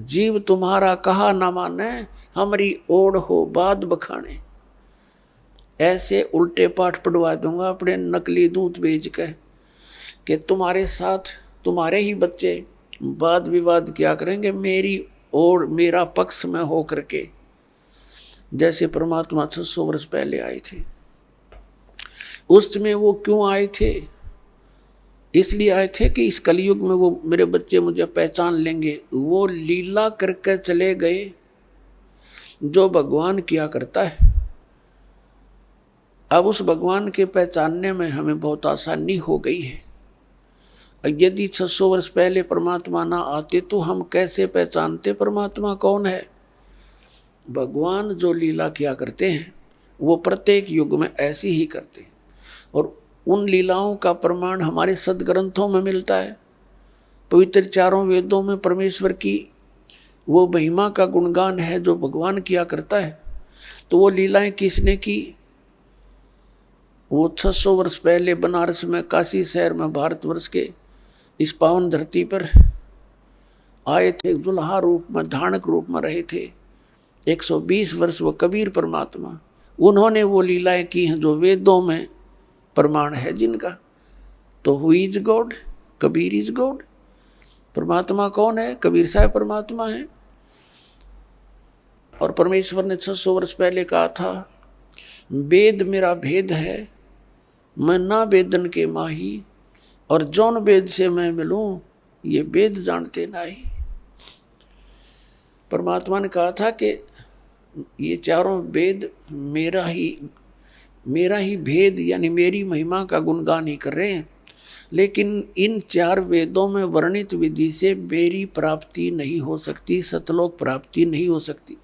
जीव तुम्हारा कहा न माने, हमारी ओढ़ हो बाद बखाने। ऐसे उल्टे पाठ पढ़वा दूंगा अपने नकली दूध बेच के कि तुम्हारे साथ तुम्हारे ही बच्चे वाद विवाद क्या करेंगे मेरी और मेरा पक्ष में हो करके। जैसे परमात्मा 600 वर्ष पहले आए थे, उस समय वो क्यों आए थे? इसलिए आए थे कि इस कलयुग में वो मेरे बच्चे मुझे पहचान लेंगे। वो लीला करके चले गए जो भगवान किया करता है। अब उस भगवान के पहचानने में हमें बहुत आसानी हो गई है। यदि 600 वर्ष पहले परमात्मा ना आते तो हम कैसे पहचानते परमात्मा कौन है? भगवान जो लीला किया करते हैं वो प्रत्येक युग में ऐसी ही करते हैं और उन लीलाओं का प्रमाण हमारे सदग्रंथों में मिलता है। पवित्र चारों वेदों में परमेश्वर की वो महिमा का गुणगान है जो भगवान किया करता है। तो वो लीलाएं किसने की? वो 600 वर्ष पहले बनारस में, काशी शहर में, भारतवर्ष के इस पावन धरती पर आए थे। दुल्हा रूप में, धानक रूप में रहे थे 120 वर्ष। वो कबीर परमात्मा, उन्होंने वो लीलाएं की हैं जो वेदों में प्रमाण है जिनका। तो who is God? Kabir is God. परमात्मा कौन है? कबीर साहब परमात्मा है। और परमेश्वर ने 600 वर्ष पहले कहा था, वेद मेरा भेद है, मैं ना वेदन के माही, और जौन वेद से मैं मिलूं ये वेद जानते नहीं। परमात्मा ने कहा था कि ये चारों वेद मेरा ही भेद यानी मेरी महिमा का गुणगान ही कर रहे हैं, लेकिन इन 4 वेदों में वर्णित विधि से मेरी प्राप्ति नहीं हो सकती, सतलोक प्राप्ति नहीं हो सकती,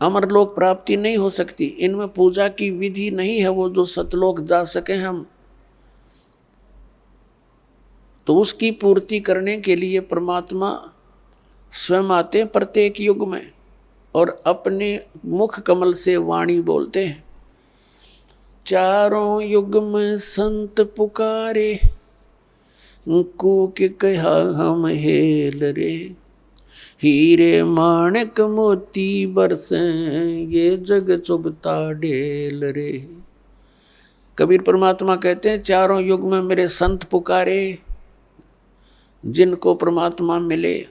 अमरलोक प्राप्ति नहीं हो सकती। इनमें पूजा की विधि नहीं है वो जो सतलोक जा सके हम। तो उसकी पूर्ति करने के लिए परमात्मा स्वयं आते प्रत्येक युग में और अपने मुख कमल से वाणी बोलते हैं। चारों युग में संत पुकारे, कूक कहा हम हेल रे, हीरे माणक मोती बरसे, ये जग चुभता ढेल रे। कबीर परमात्मा कहते हैं, चारों युग में मेरे संत पुकारे, जिनको परमात्मा मिले,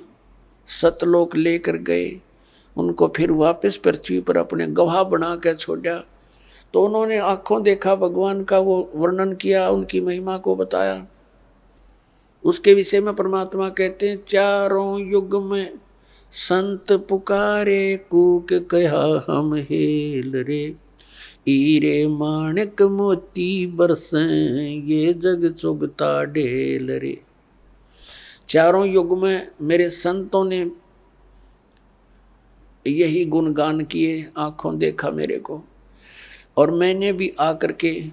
सतलोक लेकर गए, उनको फिर वापस पृथ्वी पर अपने गवाह बना कर छोड़ा। तो उन्होंने आंखों देखा भगवान का, वो वर्णन किया, उनकी महिमा को बताया। उसके विषय में परमात्मा कहते हैं, चारों युग में संत पुकारे, कूक कहा हम हेल रे, हीरे माणक मोती बरसे, ये जग चुभता ढेल रे। चारों युग में मेरे संतों ने यही गुणगान किए, आंखों देखा मेरे को, और मैंने भी आकर के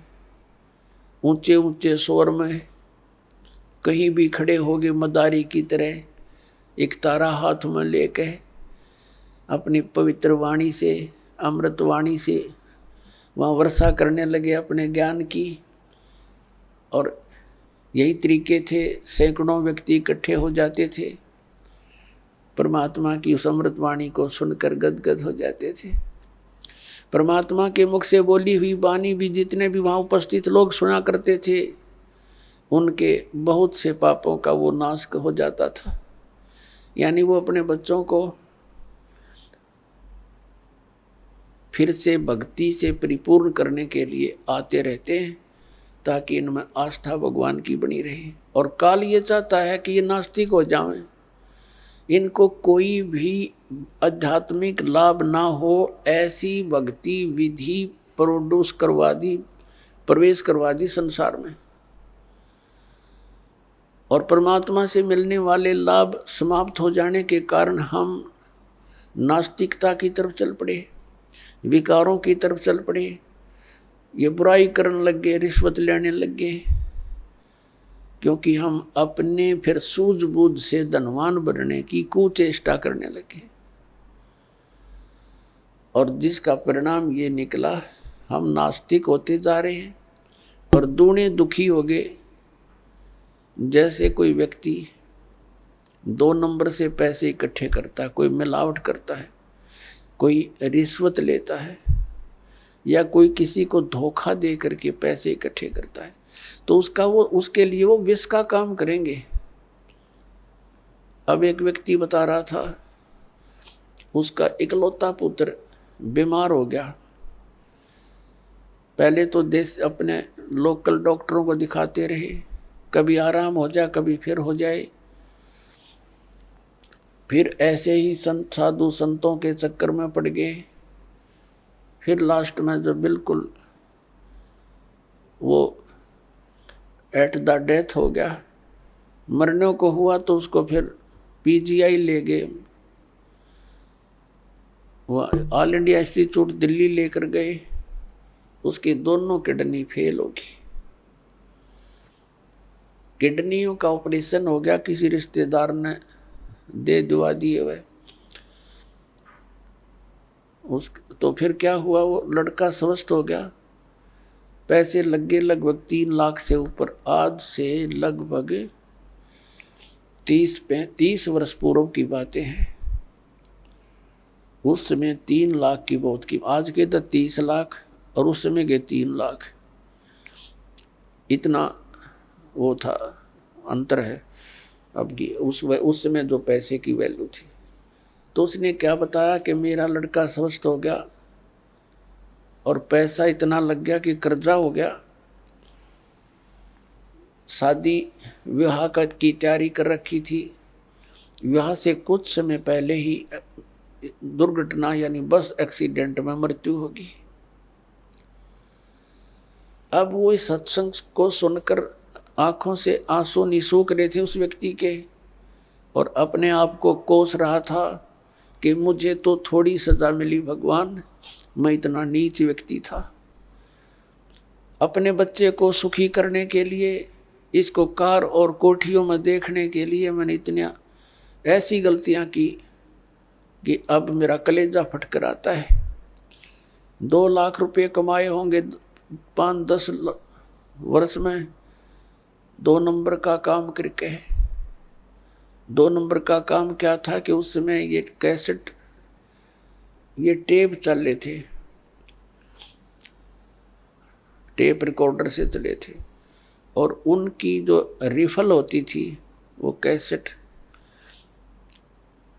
ऊंचे ऊंचे स्वर में कहीं भी खड़े हो गए मदारी की तरह, एक तारा हाथ में लेके अपनी पवित्र वाणी से, अमृत वाणी से वहाँ वर्षा करने लगे अपने ज्ञान की। और यही तरीके थे, सैकड़ों व्यक्ति इकट्ठे हो जाते थे, परमात्मा की उस अमृत वाणी को सुनकर गदगद हो जाते थे। परमात्मा के मुख से बोली हुई वाणी भी जितने भी वहाँ उपस्थित लोग सुना करते थे, उनके बहुत से पापों का वो नाश हो जाता था। यानी वो अपने बच्चों को फिर से भक्ति से परिपूर्ण करने के लिए आते रहते हैं, ताकि इनमें आस्था भगवान की बनी रहे। और काल ये चाहता है कि ये नास्तिक हो जाएं, इनको कोई भी आध्यात्मिक लाभ ना हो ऐसी भक्ति विधि प्रवेश करवा दी संसार में। और परमात्मा से मिलने वाले लाभ समाप्त हो जाने के कारण हम नास्तिकता की तरफ चल पड़े, विकारों की तरफ चल पड़े, ये बुराई करने लग गए, रिश्वत लेने लग गए, क्योंकि हम अपने फिर सूझबूझ से धनवान बनने की कुचेष्टा करने लगे। और जिसका परिणाम ये निकला, हम नास्तिक होते जा रहे हैं और दूने दुखी हो गए। जैसे कोई व्यक्ति 2 नंबर से पैसे इकट्ठे करता है, कोई मिलावट करता है, कोई रिश्वत लेता है, या कोई किसी को धोखा दे करके पैसे इकट्ठे करता है, तो उसके लिए वो विष का काम करेंगे। अब एक व्यक्ति बता रहा था, उसका इकलौता पुत्र बीमार हो गया। पहले तो देश अपने लोकल डॉक्टरों को दिखाते रहे, कभी आराम हो जाए, कभी फिर हो जाए। फिर ऐसे ही साधु संतों के चक्कर में पड़ गए। फिर लास्ट में जब बिल्कुल वो एट द डेथ हो गया, मरने को हुआ, तो उसको फिर पीजीआई ले गए, वो ऑल इंडिया इंस्टीट्यूट दिल्ली लेकर गए। उसकी दोनों किडनी फेल होगी। किडनियों का ऑपरेशन हो गया, किसी रिश्तेदार ने दे दुआ दिए हुए। तो फिर क्या हुआ, वो लड़का स्वस्थ हो गया। पैसे लग गए लगभग 3 लाख से ऊपर। आज से लगभग 30 वर्ष पूर्व की बातें हैं। उस समय 3 लाख की बहुत की, आज के तो 30 लाख और उस समय के 3 लाख, इतना वो था, अंतर है अब की। उस समय जो पैसे की वैल्यू थी। तो उसने क्या बताया कि मेरा लड़का स्वस्थ हो गया और पैसा इतना लग गया कि कर्जा हो गया। शादी विवाह की तैयारी कर रखी थी। विवाह से कुछ समय पहले ही दुर्घटना यानी बस एक्सीडेंट में मृत्यु होगी। अब वो इस सत्संग को सुनकर आंखों से आंसू निसूख रहे थे उस व्यक्ति के, और अपने आप को कोस रहा था कि मुझे तो थोड़ी सजा मिली भगवान, मैं इतना नीच व्यक्ति था। अपने बच्चे को सुखी करने के लिए, इसको कार और कोठियों में देखने के लिए मैंने इतनी ऐसी गलतियां की कि अब मेरा कलेजा फटकर आता है। 2 लाख रुपए कमाए होंगे 5-10 वर्ष में, 2 नंबर का काम करके। 2 नंबर का काम क्या था कि उस समय ये कैसेट, ये टेप चल रहे थे, टेप रिकॉर्डर से चले थे, और उनकी जो रिफल होती थी वो कैसेट,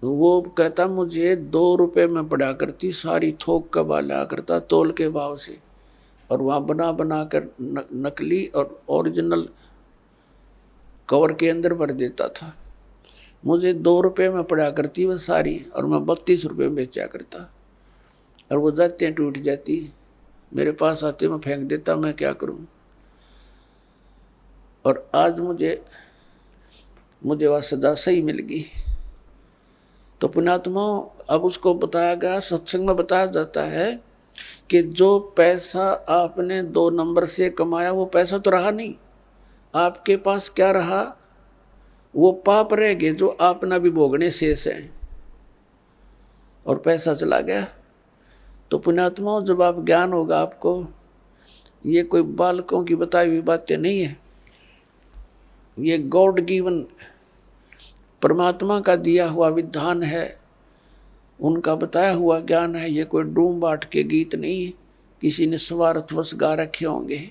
वो कहता मुझे 2 रुपए में पड़ा करती, सारी थोक का बाला करता तोल के भाव से, और वहाँ बना बना कर नकली और ओरिजिनल कवर के अंदर भर देता था। मुझे 2 रुपए में पड़ा करती वह सारी, और मैं 32 रुपए में बेचा करता। और वो जाते टूट जाती, मेरे पास आते मैं फेंक देता, मैं क्या करूं। और आज मुझे वह सजा सही मिल गई। तो पुण्यात्मा, अब उसको बताया गया, सत्संग में बताया जाता है कि जो पैसा आपने 2 नंबर से कमाया वो पैसा तो रहा नहीं, आपके पास क्या रहा, वो पाप रह गए जो आपना भी भोगने शेष है, और पैसा चला गया। तो पुण्यात्मा, जब आप ज्ञान होगा आपको, ये कोई बालकों की बताई हुई बातें नहीं है, ये गॉड गिवन परमात्मा का दिया हुआ विधान है, उनका बताया हुआ ज्ञान है। ये कोई डूम बाट के गीत नहीं है, किसी ने स्वार्थवश गा रखे होंगे।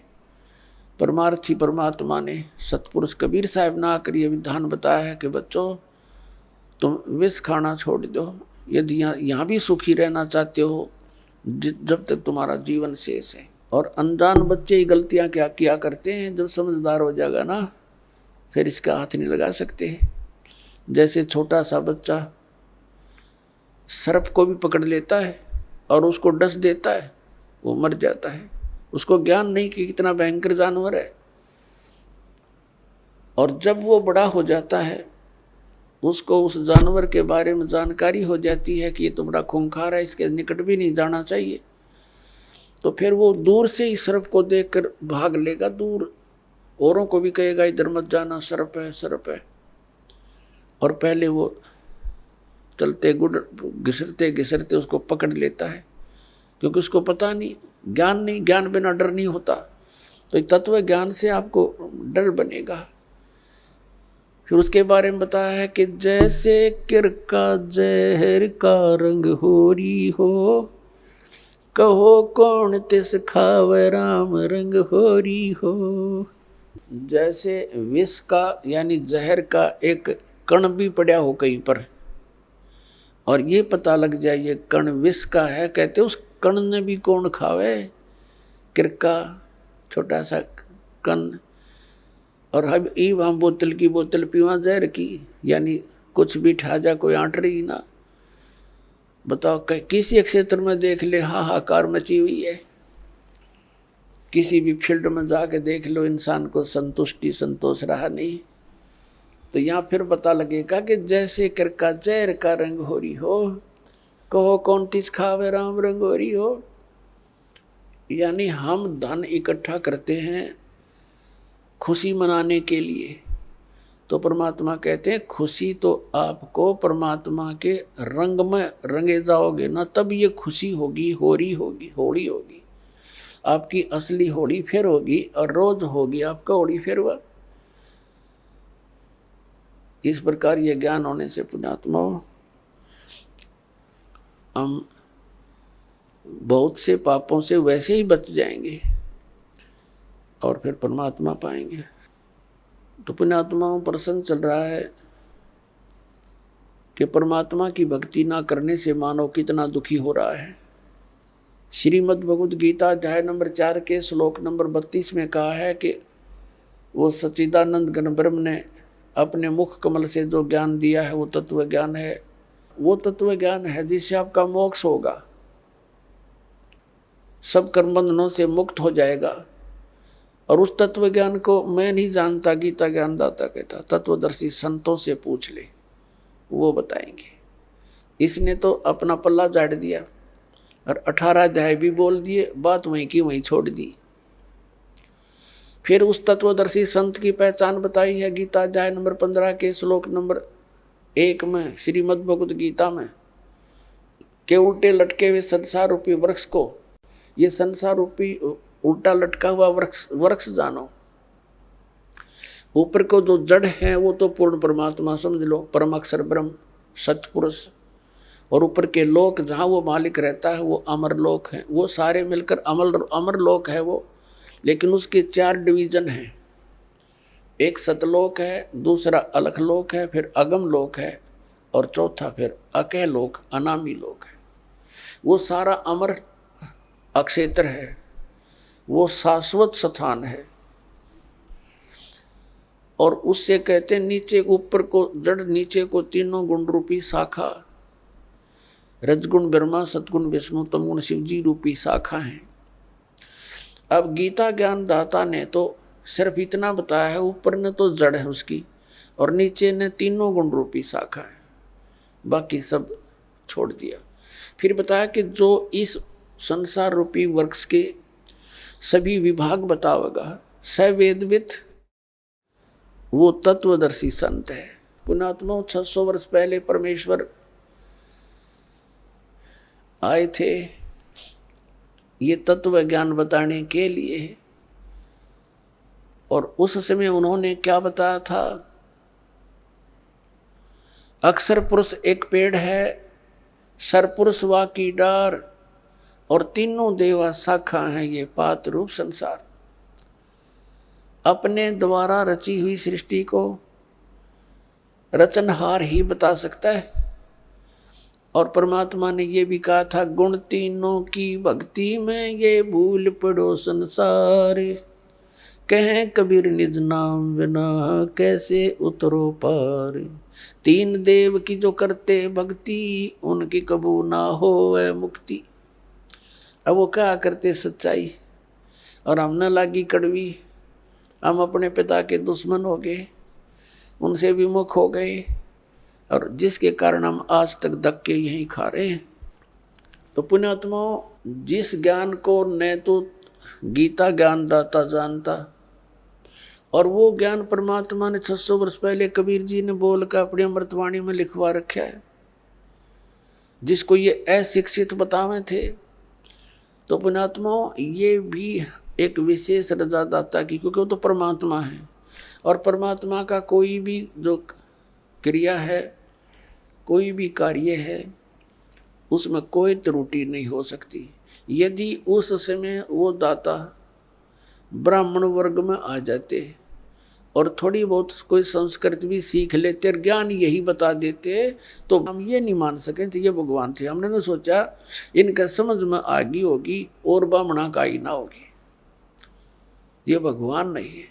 परमार्थी परमात्मा ने, सतपुरुष कबीर साहब ने आकर ये विधान बताया है कि बच्चों, तुम विष खाना छोड़ दो यदि यहाँ भी सुखी रहना चाहते हो, जब तक तुम्हारा जीवन शेष है। और अनजान बच्चे ही गलतियाँ क्या किया करते हैं, जब समझदार हो जाएगा ना, फिर इसका हाथ नहीं लगा सकते। जैसे छोटा सा बच्चा सर्प को भी पकड़ लेता है और उसको डस देता है, वो मर जाता है। उसको ज्ञान नहीं कि कितना भयंकर जानवर है। और जब वो बड़ा हो जाता है, उसको उस जानवर के बारे में जानकारी हो जाती है कि ये तो बड़ा खूंखार है, इसके निकट भी नहीं जाना चाहिए, तो फिर वो दूर से ही सर्प को देखकर भाग लेगा दूर, औरों को भी कहेगा इधर मत जाना, सर्प है सर्प है। और पहले वो चलते घिसरते घिसरते उसको पकड़ लेता है, क्योंकि उसको पता नहीं, ज्ञान नहीं, ज्ञान बिना डर नहीं होता। तो तत्व ज्ञान से आपको डर बनेगा। फिर उसके बारे में बताया है कि जैसे किरका जहर का रंग होरी हो, कहो कौन तिस खावे राम रंग होरी हो। जैसे विष का यानी जहर का एक कण भी पड़ा हो कहीं पर और ये पता लग जाए ये कण विष का है, कहते उस कण ने भी कौन खावे, किरका छोटा सा कण। और हम बोतल की बोतल पीवा जहर की, यानी कुछ भी ठा जा कोई आंट रही ना। बताओ किसी क्षेत्र में देख ले हाहाकार मची हुई है, किसी भी फील्ड में जाके देख लो, इंसान को संतुष्टि संतोष रहा नहीं। तो यहाँ फिर पता लगेगा कि जैसे किरका जहर का रंग होरी हो, कहो कौन तिस खावे राम रंग होरी हो। यानी हम धन इकट्ठा करते हैं खुशी मनाने के लिए, तो परमात्मा कहते हैं खुशी तो आपको परमात्मा के रंग में रंगे जाओगे ना, तब ये खुशी होगी, होली होगी। आपकी असली होली फिर होगी और रोज होगी आपका होली फिर हुआ। इस प्रकार ये ज्ञान होने से पुण्यात्मा हम बहुत से पापों से वैसे ही बच जाएंगे और फिर परमात्मा पाएंगे। तो पुण्यात्माओं प्रसंग चल रहा है कि परमात्मा की भक्ति ना करने से मानव कितना दुखी हो रहा है। श्रीमद् भगवद गीता अध्याय नंबर 4 के श्लोक नंबर 32 में कहा है कि वो सच्चिदानंद घन ब्रह्म ने अपने मुख कमल से जो ज्ञान दिया है वो तत्व ज्ञान है। वो तत्व ज्ञान है जिससे आपका मोक्ष होगा, सब कर्म बंधनों से मुक्त हो जाएगा। और उस तत्व ज्ञान को मैं नहीं जानता, गीता ज्ञानदाता कहता, तत्वदर्शी संतों से पूछ ले, वो बताएंगे। इसने तो अपना पल्ला झाड़ दिया और 18 अध्याय भी बोल दिए, बात वहीं की वहीं छोड़ दी। फिर उस तत्वदर्शी संत की पहचान बताई है गीता अध्याय नंबर 15 के श्लोक नंबर 1 में श्रीमद् भगवद गीता में, के उल्टे लटके हुए संसार रूपी वृक्ष को, ये संसार रूपी उल्टा लटका हुआ वृक्ष जानो। ऊपर को जो जड़ है वो तो पूर्ण परमात्मा समझ लो, परम अक्षर ब्रह्म सतपुरुष। और ऊपर के लोक जहाँ वो मालिक रहता है वो अमर लोक है, वो सारे मिलकर अमर लोक है वो। लेकिन उसके 4 डिवीजन हैं, एक सतलोक है, दूसरा अलख लोक है, फिर अगम लोक है और चौथा फिर अकह लोक अनामी लोक है। वो सारा अमर अक्षेत्र है, वो शाश्वत स्थान है। और उससे कहते नीचे ऊपर को जड़, नीचे को तीनों गुण रूपी शाखा, रजगुण ब्रह्मा, सतगुण विष्णु, तमगुण शिव जी रूपी शाखा है। अब गीता ज्ञान दाता ने तो सिर्फ इतना बताया है, ऊपर ने तो जड़ है उसकी और नीचे ने तीनों गुण रूपी शाखा है, बाकी सब छोड़ दिया। फिर बताया कि जो इस संसार रूपी वृक्ष के सभी विभाग बतावेगा, सवेदवित, वो तत्वदर्शी संत है। पुण्यात्मा 600 वर्ष पहले परमेश्वर आए थे ये तत्व ज्ञान बताने के लिए, और उस समय उन्होंने क्या बताया था, अक्षर पुरुष एक पेड़ है, सरपुरुष वा की डार, और तीनों देवा शाखा हैं ये पात रूप संसार। अपने द्वारा रची हुई सृष्टि को रचनहार ही बता सकता है। और परमात्मा ने ये भी कहा था, गुण तीनों की भक्ति में ये भूल पड़ो संसार, कहें कबीर निज नाम बिना कैसे उतरो पार। तीन देव की जो करते भक्ति उनकी कबू ना हो वह मुक्ति। अब वो क्या करते सच्चाई और हम न लागी कड़वी, हम अपने पिता के दुश्मन हो गए, उनसे विमुख हो गए और जिसके कारण हम आज तक धक्के यहीं खा रहे हैं। तो पुण्यात्माओं, जिस ज्ञान को न तो गीता ज्ञानदाता जानता और वो ज्ञान परमात्मा ने 600 वर्ष पहले कबीर जी ने बोल कर अपनी अमृतवाणी में लिखवा रखा है, जिसको ये अशिक्षित बतावे थे, तो पुण्यात्माओं ये भी एक विशेष रजादाता की, क्योंकि वो तो परमात्मा है और परमात्मा का कोई भी जो क्रिया है, कोई भी कार्य है, उसमें कोई त्रुटि नहीं हो सकती। यदि उस समय वो दाता ब्राह्मण वर्ग में आ जाते और थोड़ी बहुत कोई संस्कृत भी सीख लेते और ज्ञान यही बता देते, तो हम ये नहीं मान सके थे ये भगवान थे। हमने ना सोचा इनका समझ में आ गई होगी और ब्राह्मणा का ही ना होगी, ये भगवान नहीं है।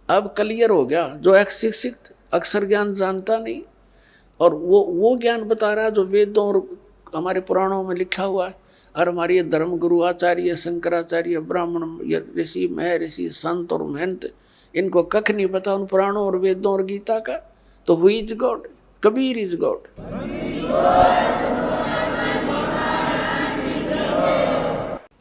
अब क्लियर हो गया, जो अशिक्षित अक्षर ज्ञान जानता नहीं और वो ज्ञान बता रहा जो वेदों और हमारे पुराणों में लिखा हुआ है। और हमारे ये धर्म गुरु आचार्य शंकराचार्य ब्राह्मण ये ऋषि महर्षि संत और महंत, इनको कख नहीं पता उन पुराणों और वेदों और गीता का। तो who is God? Kabir is God.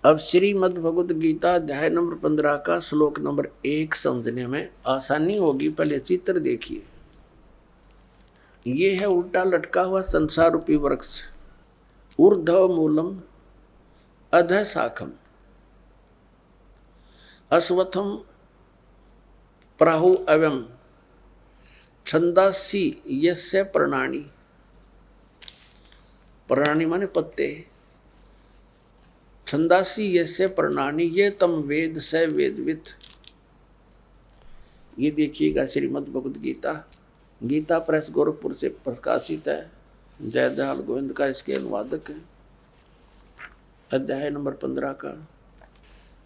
अब श्रीमद् भगवद गीता अध्याय नंबर 15 का श्लोक नंबर 1 समझने में आसानी होगी। पहले चित्र देखिए, ये है उल्टा लटका हुआ संसार रूपी वृक्ष। ऊर्ध्व मूलम अधः शाखम अश्वत्थम प्राहु अव्यम छंदासी यस्य प्रणानी। प्रणानी माने पत्ते। छंदासी यस्य प्रणानी ये तम वेद स वेदवित। ये देखिएगा श्रीमद् भगवद गीता, गीता प्रेस गोरखपुर से प्रकाशित है। जयदयाल गोविंद का इसके अनुवादक है। अध्याय नंबर 15 का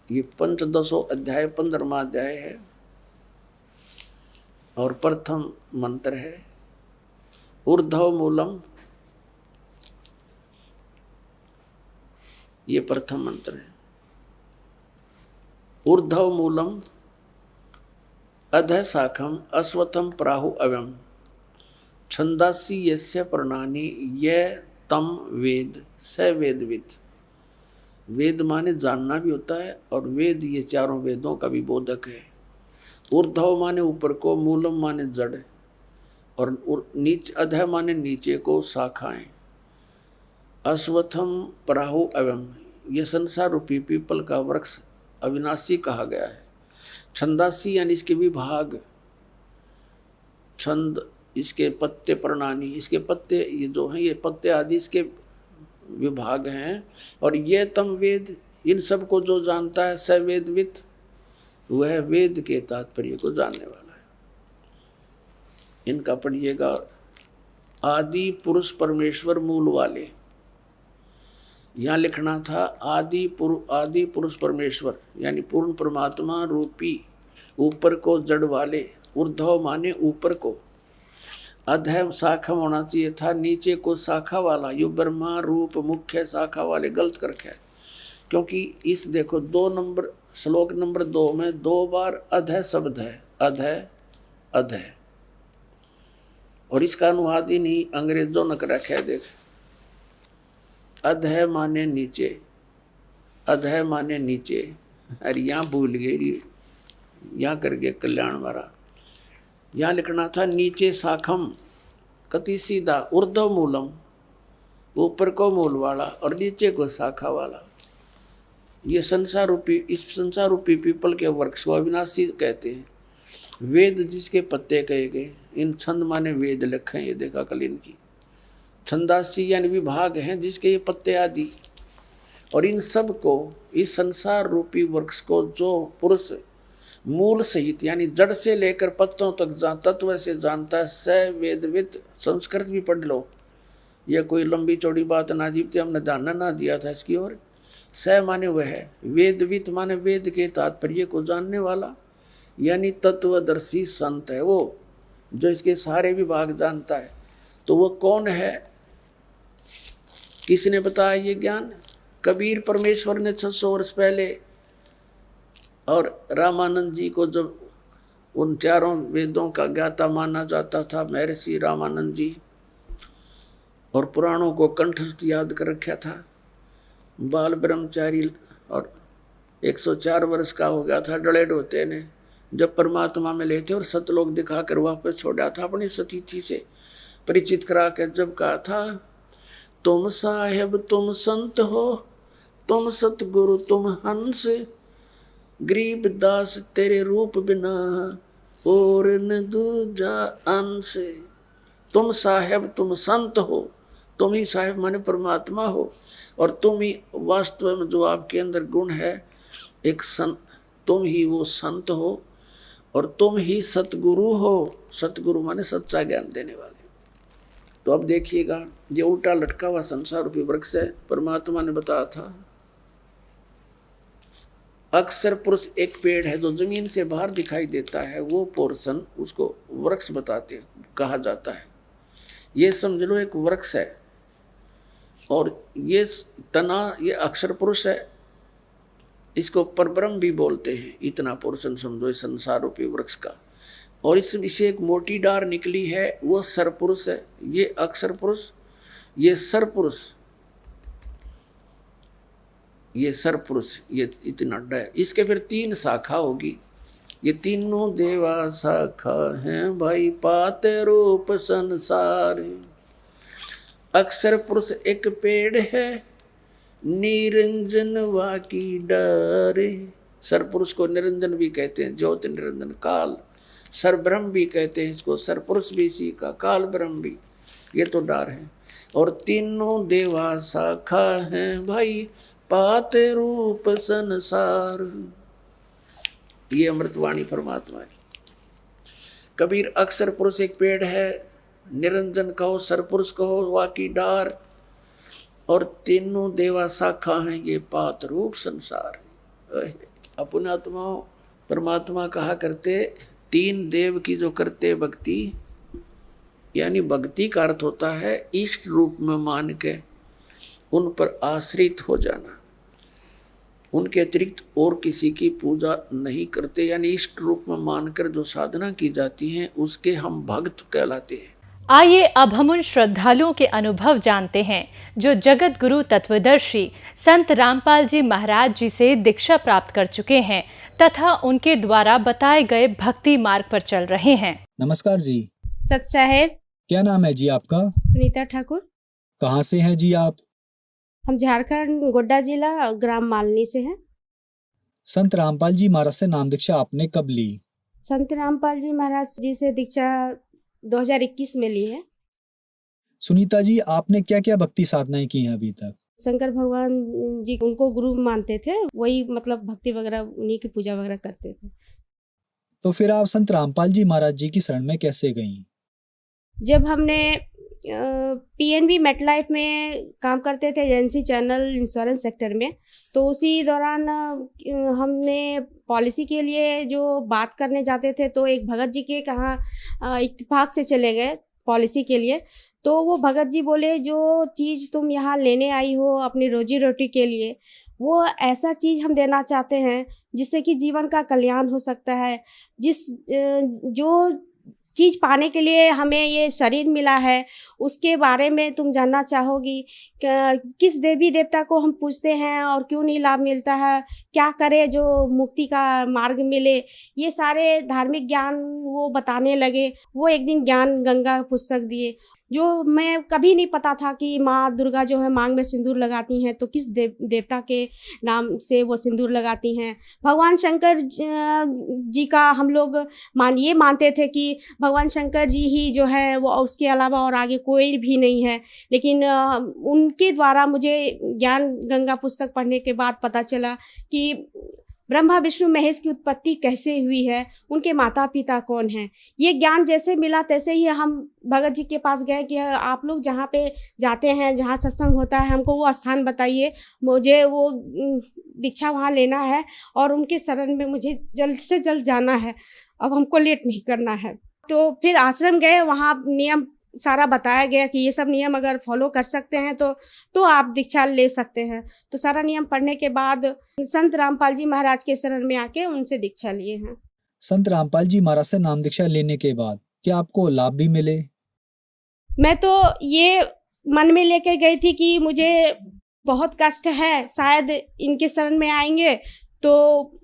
ये पंचदशो अध्याय 15वां अध्याय है और प्रथम मंत्र है ऊर्ध्व मूलम। ये प्रथम मंत्र है। ऊर्ध्व मूलम अधः शाखम अश्वत्थम प्राहु अव्यम छंदासी यस्य प्रणानी ये तम वेद स वेदवित। वेद माने जानना भी होता है और वेद ये चारों वेदों का भी बोधक है। ऊर्ध्व माने ऊपर को, मूलम माने जड़ और नीच अधः माने नीचे को, शाखाएं। अश्वत्थम प्राहु अव्यम ये संसार रूपी पीपल का वृक्ष अविनाशी कहा गया है। छंदासी यानी इसके विभाग, छंद इसके पत्ते प्रणानी, इसके पत्ते ये जो हैं ये पत्ते आदि इसके विभाग हैं। और ये तम वेद इन सब को जो जानता है स वेदवित, वह वेद के तात्पर्य को जानने वाला है। इनका पढ़िएगा। आदि पुरुष परमेश्वर मूल वाले, यहाँ लिखना था आदि पुरुष परमेश्वर यानी पूर्ण परमात्मा रूपी ऊपर को जड़ वाले। ऊर्ध्व माने ऊपर को, अधः शाखा होना चाहिए था नीचे को शाखा वाला। यो ब्रह्मा रूप मुख्य शाखा वाले गलत कर रखा है, क्योंकि इस देखो 2 नंबर श्लोक नंबर 2 में 2 बार अधः शब्द है, अधः अधः, और इसका अनुवाद ही नहीं अंग्रेजों ने कर रखा है। देख, अधः माने नीचे, अधः माने नीचे। अरे यहाँ भूल गई, यहाँ करके कल्याण वाला। यहाँ लिखना था नीचे शाखम कति सीधा, ऊर्ध्व मूलम ऊपर को मूल वाला और नीचे को शाखा वाला। ये संसार रूपी, इस संसार रूपी पीपल के वृक्ष को अविनाशी कहते हैं। वेद जिसके पत्ते कहे गए, इन छंद माने वेद लिखे हैं। ये देखा कल इनकी छंदासी यानी विभाग हैं जिसके ये पत्ते आदि। और इन सब को, इस संसार रूपी वृक्ष को जो पुरुष मूल सहित यानी जड़ से लेकर पत्तों तक तत्व से जानता है स वेदवित। संस्कृत भी पढ़ लो, यह कोई लंबी चौड़ी बात ना जीवते, हमने ध्यान ना दिया था इसकी ओर। स माने वह है, वेदवित माने वेद के तात्पर्य को जानने वाला। यानी तत्वदर्शी संत है वो, जो इसके सारे विभाग जानता है। तो वो कौन है, किसने बताया ये ज्ञान? कबीर परमेश्वर ने 600 वर्ष पहले, और रामानंद जी को जब उन चारों वेदों का ज्ञाता माना जाता था महर्षि रामानंद जी, और पुराणों को कंठस्थ याद कर रखा था। बाल ब्रह्मचारी और 104 वर्ष का हो गया था डले ढोते ने, जब परमात्मा में लेते और सतलोक दिखाकर वापस छोड़ा था अपनी सतीथि से परिचित करा कर, जब कहा था तुम साहेब तुम संत हो, तुम सतगुरु तुम हंस, गरीब दास तेरे रूप बिना और न दूजा अंश। तुम साहेब तुम संत हो, तुम ही साहेब माने परमात्मा हो, और तुम ही वास्तव में जो आपके अंदर गुण है एक संत, तुम ही वो संत हो, और तुम ही सतगुरु हो। सतगुरु माने सच्चा ज्ञान देने वाले। तो अब देखिएगा, ये उल्टा लटका हुआ संसार रूपी वृक्ष है। परमात्मा ने बताया था अक्सर पुरुष एक पेड़ है जो जमीन से बाहर दिखाई देता है, वो पोर्शन उसको वृक्ष बताते कहा जाता है। ये समझ लो एक वृक्ष है, और ये तना ये अक्षर पुरुष है, इसको परब्रह्म भी बोलते हैं। इतना पोर्शन समझो इस संसार रूपी वृक्ष का, और इसे एक मोटी डार निकली है, वो सरपुरुष है। ये अक्षर पुरुष, ये सरपुरुष, ये सरपुरुष, ये इतना है। इसके फिर 3 शाखा होगी। ये तीनों देवा शाखा हैं भाई, पाते रूप संसार। अक्षर पुरुष एक पेड़ है, निरंजन वाकी डारे। सरपुरुष को निरंजन भी कहते हैं, ज्योति निरंजन काल। सरब्रह्म भी कहते हैं इसको, सरपुरुष भी इसी का, काल ब्रह्म भी। ये तो डार है। और तीनों देवा शाखा हैं भाई, पाते रूप संसार। ये अमृतवाणी परमात्मा की। कबीर अक्षर पुरुष एक पेड़ है, निरंजन कहो, सरपुरुष कहो, वाकी डार, और तीनों देवा शाखा हैं, ये पात रूप संसार। अपने आत्मा परमात्मा कहा करते, 3 देव की जो करते भक्ति, यानी भक्ति का अर्थ होता है इष्ट रूप में मान के उन पर आश्रित हो जाना, उनके अतिरिक्त और किसी की पूजा नहीं करते। यानी इष्ट रूप में मानकर जो साधना की जाती है उसके हम भक्त कहलाते हैं। आइए अब हम उन श्रद्धालुओं के अनुभव जानते हैं जो जगत गुरु तत्वदर्शी संत रामपाल जी महाराज जी से दीक्षा प्राप्त कर चुके हैं तथा उनके द्वारा बताए गए भक्ति मार्ग पर चल रहे हैं। नमस्कार जी। सत साहेब। क्या नाम है जी आपका? सुनीता ठाकुर। कहाँ से हैं जी आप? हम झारखंड गोड्डा जिला ग्राम मालनी से हैं। संत रामपाल जी महाराज से नाम दीक्षा आपने कब ली? संत रामपाल जी महाराज जी से दीक्षा 2021 में ली है। सुनीता जी, आपने क्या क्या भक्ति साधनाएं की हैं अभी तक? शंकर भगवान जी उनको गुरु मानते थे, वही मतलब भक्ति वगैरह उन्हीं की पूजा वगैरह करते थे। तो फिर आप संत रामपाल जी महाराज जी की शरण में कैसे गईं? जब हमने PNB मेटलाइफ में काम करते थे, एजेंसी चैनल इंश्योरेंस सेक्टर में, तो उसी दौरान हमने पॉलिसी के लिए जो बात करने जाते थे, तो एक भगत जी के कहाँ इत्तेफाक से चले गए पॉलिसी के लिए। तो वो भगत जी बोले, जो चीज़ तुम यहाँ लेने आई हो अपनी रोजी रोटी के लिए, वो ऐसा चीज़ हम देना चाहते हैं जिससे कि जीवन का कल्याण हो सकता है। जो चीज़ पाने के लिए हमें ये शरीर मिला है, उसके बारे में तुम जानना चाहोगी। किस देवी देवता को हम पूजते हैं और क्यों नहीं लाभ मिलता है, क्या करें जो मुक्ति का मार्ग मिले, ये सारे धार्मिक ज्ञान वो बताने लगे। वो एक दिन ज्ञान गंगा पुस्तक दिए, जो मैं कभी नहीं पता था कि माँ दुर्गा जो है मांग में सिंदूर लगाती हैं, तो किस देवता के नाम से वो सिंदूर लगाती हैं। भगवान शंकर जी का हम लोग ये मानते थे कि भगवान शंकर जी ही जो है वो, उसके अलावा और आगे कोई भी नहीं है। लेकिन उनके द्वारा मुझे ज्ञान गंगा पुस्तक पढ़ने के बाद पता चला कि ब्रह्मा विष्णु महेश की उत्पत्ति कैसे हुई है, उनके माता पिता कौन हैं, ये ज्ञान जैसे मिला तैसे ही हम भगत जी के पास गए कि आप लोग जहाँ पे जाते हैं, जहाँ सत्संग होता है, हमको वो स्थान बताइए, मुझे वो दीक्षा वहाँ लेना है और उनके शरण में मुझे जल्द से जल्द जाना है, अब हमको लेट नहीं करना है। तो फिर आश्रम गए, वहाँ नियम सारा बताया गया कि ये सब नियम अगर फॉलो कर सकते हैं तो आप दीक्षा ले सकते हैं। तो सारा नियम पढ़ने के बाद संत रामपाल जी महाराज के शरण में आके उनसे दीक्षा लिए हैं। संत रामपाल जी महाराज से नाम दीक्षा लेने के बाद क्या आपको लाभ भी मिले? मैं तो ये मन में लेकर गई थी कि मुझे बहुत कष्ट है, शायद इनके शरण में आएंगे तो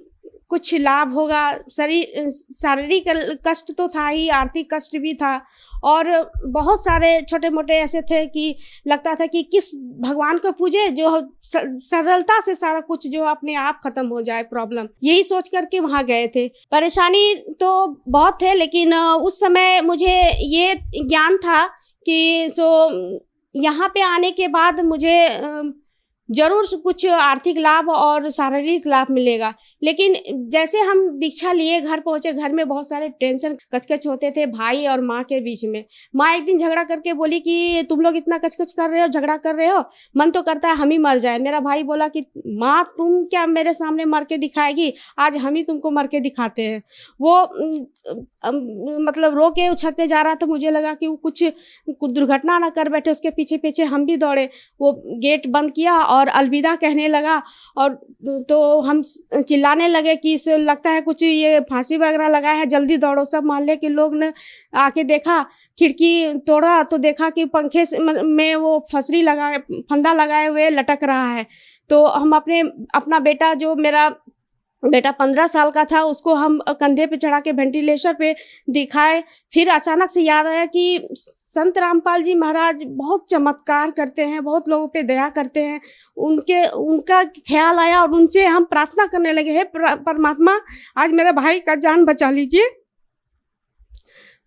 कुछ लाभ होगा। शारीरिक कष्ट तो था ही, आर्थिक कष्ट भी था और बहुत सारे छोटे मोटे ऐसे थे कि लगता था कि किस भगवान को पूजे जो सरलता से सारा कुछ जो अपने आप खत्म हो जाए प्रॉब्लम, यही सोच करके वहाँ गए थे। परेशानी तो बहुत थे, लेकिन उस समय मुझे ये ज्ञान था कि यहाँ पे आने के बाद मुझे जरूर कुछ आर्थिक लाभ और शारीरिक लाभ मिलेगा। लेकिन जैसे हम दीक्षा लिए, घर पहुंचे, घर में बहुत सारे टेंशन कचकच होते थे भाई और माँ के बीच में। माँ एक दिन झगड़ा करके बोली कि तुम लोग इतना कचकच कर रहे हो, झगड़ा कर रहे हो, मन तो करता है हम ही मर जाए। मेरा भाई बोला कि माँ तुम क्या मेरे सामने मर के दिखाएगी, आज हम ही तुमको मर के दिखाते हैं। वो मतलब रो के छत पे जा रहा था, मुझे लगा कि वो कुछ दुर्घटना ना कर बैठे, उसके पीछे पीछे हम भी दौड़े। वो गेट बंद किया और अलविदा कहने लगा और तो हम चिल्लाने लगे कि इसे लगता है कुछ ये फांसी वगैरह लगाया है, जल्दी दौड़ो। सब मोहल्ले के लोग ने आके देखा, खिड़की तोड़ा तो देखा कि पंखे में वो फंसरी लगाए, फंदा लगाए हुए लटक रहा है। तो हम अपना बेटा, जो मेरा बेटा 15 साल का था, उसको हम कंधे पे चढ़ा के वेंटिलेटर पे दिखाए। फिर अचानक से याद आया कि संत रामपाल जी महाराज बहुत चमत्कार करते हैं, बहुत लोगों पे दया करते हैं। उनका ख्याल आया और उनसे हम प्रार्थना करने लगे, हे परमात्मा आज मेरे भाई का जान बचा लीजिए।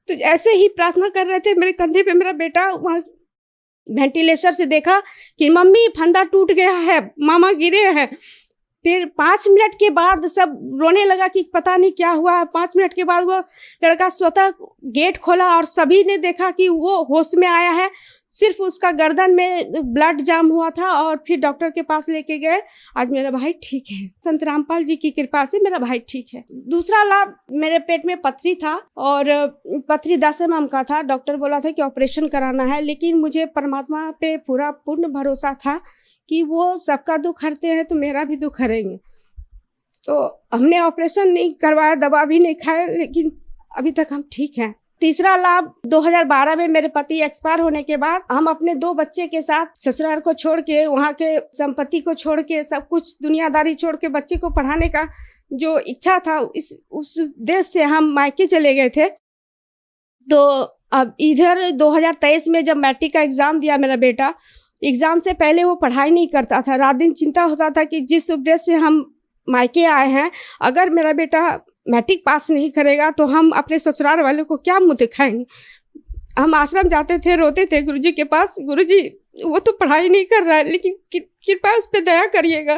तो ऐसे ही प्रार्थना कर रहे थे, मेरे कंधे पे मेरा बेटा वहाँ वेंटिलेटर से देखा कि मम्मी फंदा टूट गया है, मामा गिरे हैं। फिर 5 मिनट के बाद सब रोने लगा कि पता नहीं क्या हुआ है। 5 मिनट के बाद वो लड़का स्वतः गेट खोला और सभी ने देखा कि वो होश में आया है। सिर्फ उसका गर्दन में ब्लड जाम हुआ था और फिर डॉक्टर के पास लेके गए। आज मेरा भाई ठीक है, संत रामपाल जी की कृपा से मेरा भाई ठीक है। दूसरा लाभ, मेरे पेट में पथरी था और पथरी 10 mm का था। डॉक्टर बोला था कि ऑपरेशन कराना है, लेकिन मुझे परमात्मा पे पूरा पूर्ण भरोसा था कि वो सबका दुख हरते हैं तो मेरा भी दुख हरेंगे। तो हमने ऑपरेशन नहीं करवाया, दवा भी नहीं खाया, लेकिन अभी तक हम ठीक हैं। तीसरा लाभ, 2012 में मेरे पति एक्सपायर होने के बाद हम अपने 2 बच्चे के साथ ससुराल को छोड़ के, वहाँ के संपत्ति को छोड़ के, सब कुछ दुनियादारी छोड़ के बच्चे को पढ़ाने का जो इच्छा था, उस देश से हम मायके चले गए थे। तो अब इधर 2023 में जब मैट्रिक का एग्जाम दिया मेरा बेटा, एग्जाम से पहले वो पढ़ाई नहीं करता था। रात दिन चिंता होता था कि जिस उद्देश्य से हम मायके आए हैं, अगर मेरा बेटा मैट्रिक पास नहीं करेगा तो हम अपने ससुराल वालों को क्या मुँह दिखाएंगे। हम आश्रम जाते थे, रोते थे गुरुजी के पास, गुरुजी वो तो पढ़ाई नहीं कर रहा है, लेकिन कृपया उस पर दया करिएगा।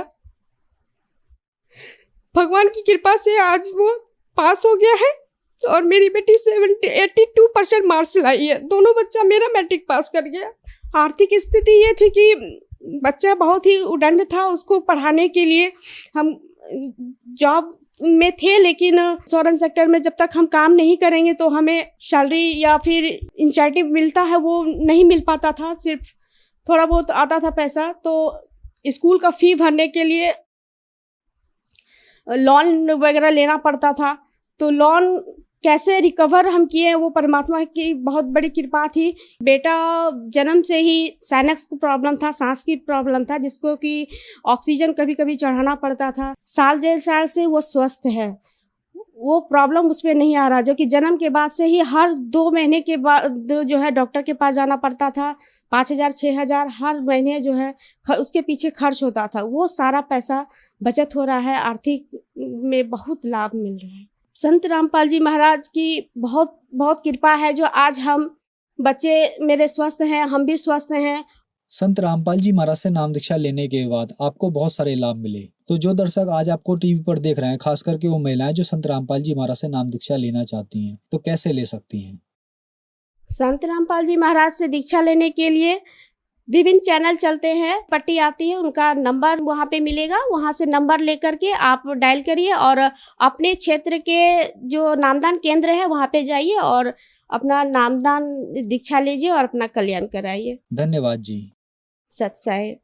भगवान की कृपा से आज वो पास हो गया है और मेरी बेटी 82% मार्क्स लाई है। दोनों बच्चा मेरा मैट्रिक पास कर गया। आर्थिक स्थिति ये थी कि बच्चा बहुत ही उद्दंड था, उसको पढ़ाने के लिए हम जॉब में थे, लेकिन इंश्योरेंस सेक्टर में जब तक हम काम नहीं करेंगे तो हमें सैलरी या फिर इंसेंटिव मिलता है वो नहीं मिल पाता था, सिर्फ थोड़ा बहुत आता था पैसा। तो स्कूल का फी भरने के लिए लोन वगैरह लेना पड़ता था। तो लोन कैसे रिकवर हम किए, वो परमात्मा की बहुत बड़ी कृपा थी। बेटा जन्म से ही साइनस की प्रॉब्लम था, सांस की प्रॉब्लम था, जिसको कि ऑक्सीजन कभी कभी चढ़ाना पड़ता था। 1.5 साल से वो स्वस्थ है, वो प्रॉब्लम उसमें नहीं आ रहा, जो कि जन्म के बाद से ही हर 2 महीने के बाद जो है डॉक्टर के पास जाना पड़ता था। 5,000 6,000 हर महीने जो है उसके पीछे खर्च होता था। वो सारा पैसा बचत हो रहा है, आर्थिक में बहुत लाभ मिल रहा है। संत रामपाल जी महाराज की बहुत बहुत कृपा है, जो आज हम बच्चे मेरे स्वस्थ हैं, हम भी स्वस्थ हैं। संत रामपाल जी महाराज से नाम दीक्षा लेने के बाद आपको बहुत सारे लाभ मिले। तो जो दर्शक आज आपको टीवी पर देख रहे हैं, खास करके वो महिलाएं जो संत रामपाल जी महाराज से नाम दीक्षा लेना चाहती हैं, तो कैसे ले सकती हैं? संत रामपाल जी महाराज से दीक्षा लेने के लिए विभिन्न चैनल चलते हैं, पट्टी आती है, उनका नंबर वहाँ पे मिलेगा, वहाँ से नंबर लेकर के आप डायल करिए और अपने क्षेत्र के जो नामदान केंद्र है वहाँ पे जाइए और अपना नामदान दीक्षा लीजिए और अपना कल्याण कराइए। धन्यवाद जी। सत साहिब।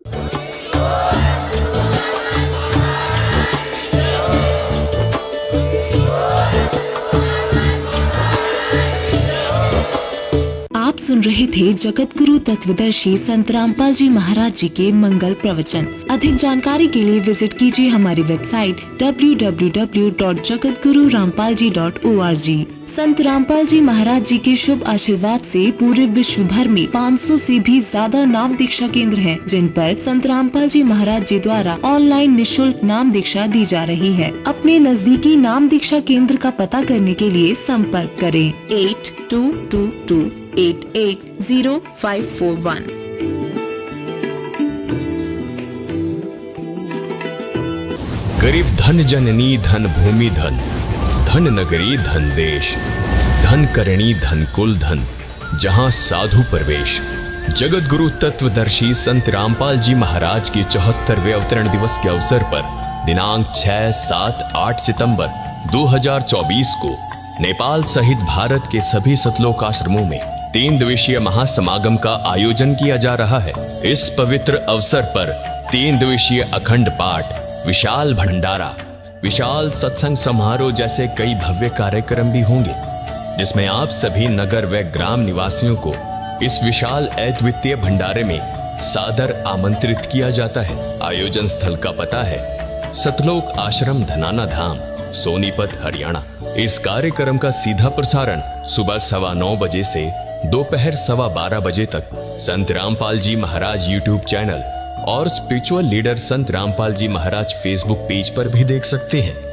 आप सुन रहे थे जगत गुरु तत्वदर्शी संत रामपाल जी महाराज जी के मंगल प्रवचन। अधिक जानकारी के लिए विजिट कीजिए हमारी वेबसाइट www.jagatgururampalji.org। संत रामपाल जी महाराज जी के शुभ आशीर्वाद से पूरे विश्व भर में 500 से भी ज्यादा नाम दीक्षा केंद्र हैं, जिन पर संत रामपाल जी महाराज जी द्वारा ऑनलाइन निशुल्क नाम दीक्षा दी जा रही है। अपने नजदीकी नाम दीक्षा केंद्र का पता करने के लिए संपर्क करें 8222880541। गरीब धन जननी धन भूमि धन, धन नगरी धन देश, धन करणी धन कुल धन, जहां साधु प्रवेश। जगत गुरु तत्वदर्शी संत रामपाल जी महाराज के 74वें अवतरण दिवस के अवसर पर दिनांक 6, 7, 8 सितंबर 2024 को नेपाल सहित भारत के सभी सतलोक आश्रमों में 3 दिवसीय महासमागम का आयोजन किया जा रहा है। इस पवित्र अवसर पर 3 दिवसीय अखंड पाठ, विशाल भंडारा, विशाल सत्संग समारोह जैसे कई भव्य कार्यक्रम भी होंगे, जिसमें आप सभी नगर व ग्राम निवासियों को इस विशाल अद्वितीय भंडारे में सादर आमंत्रित किया जाता है। आयोजन स्थल का पता है सतलोक आश्रम धनाना धाम, सोनीपत, हरियाणा। इस कार्यक्रम का सीधा प्रसारण सुबह 9:15 बजे से दोपहर 12:15 बजे तक संत रामपाल जी महाराज यूट्यूब चैनल और स्पिरिचुअल लीडर संत रामपाल जी महाराज फेसबुक पेज पर भी देख सकते हैं।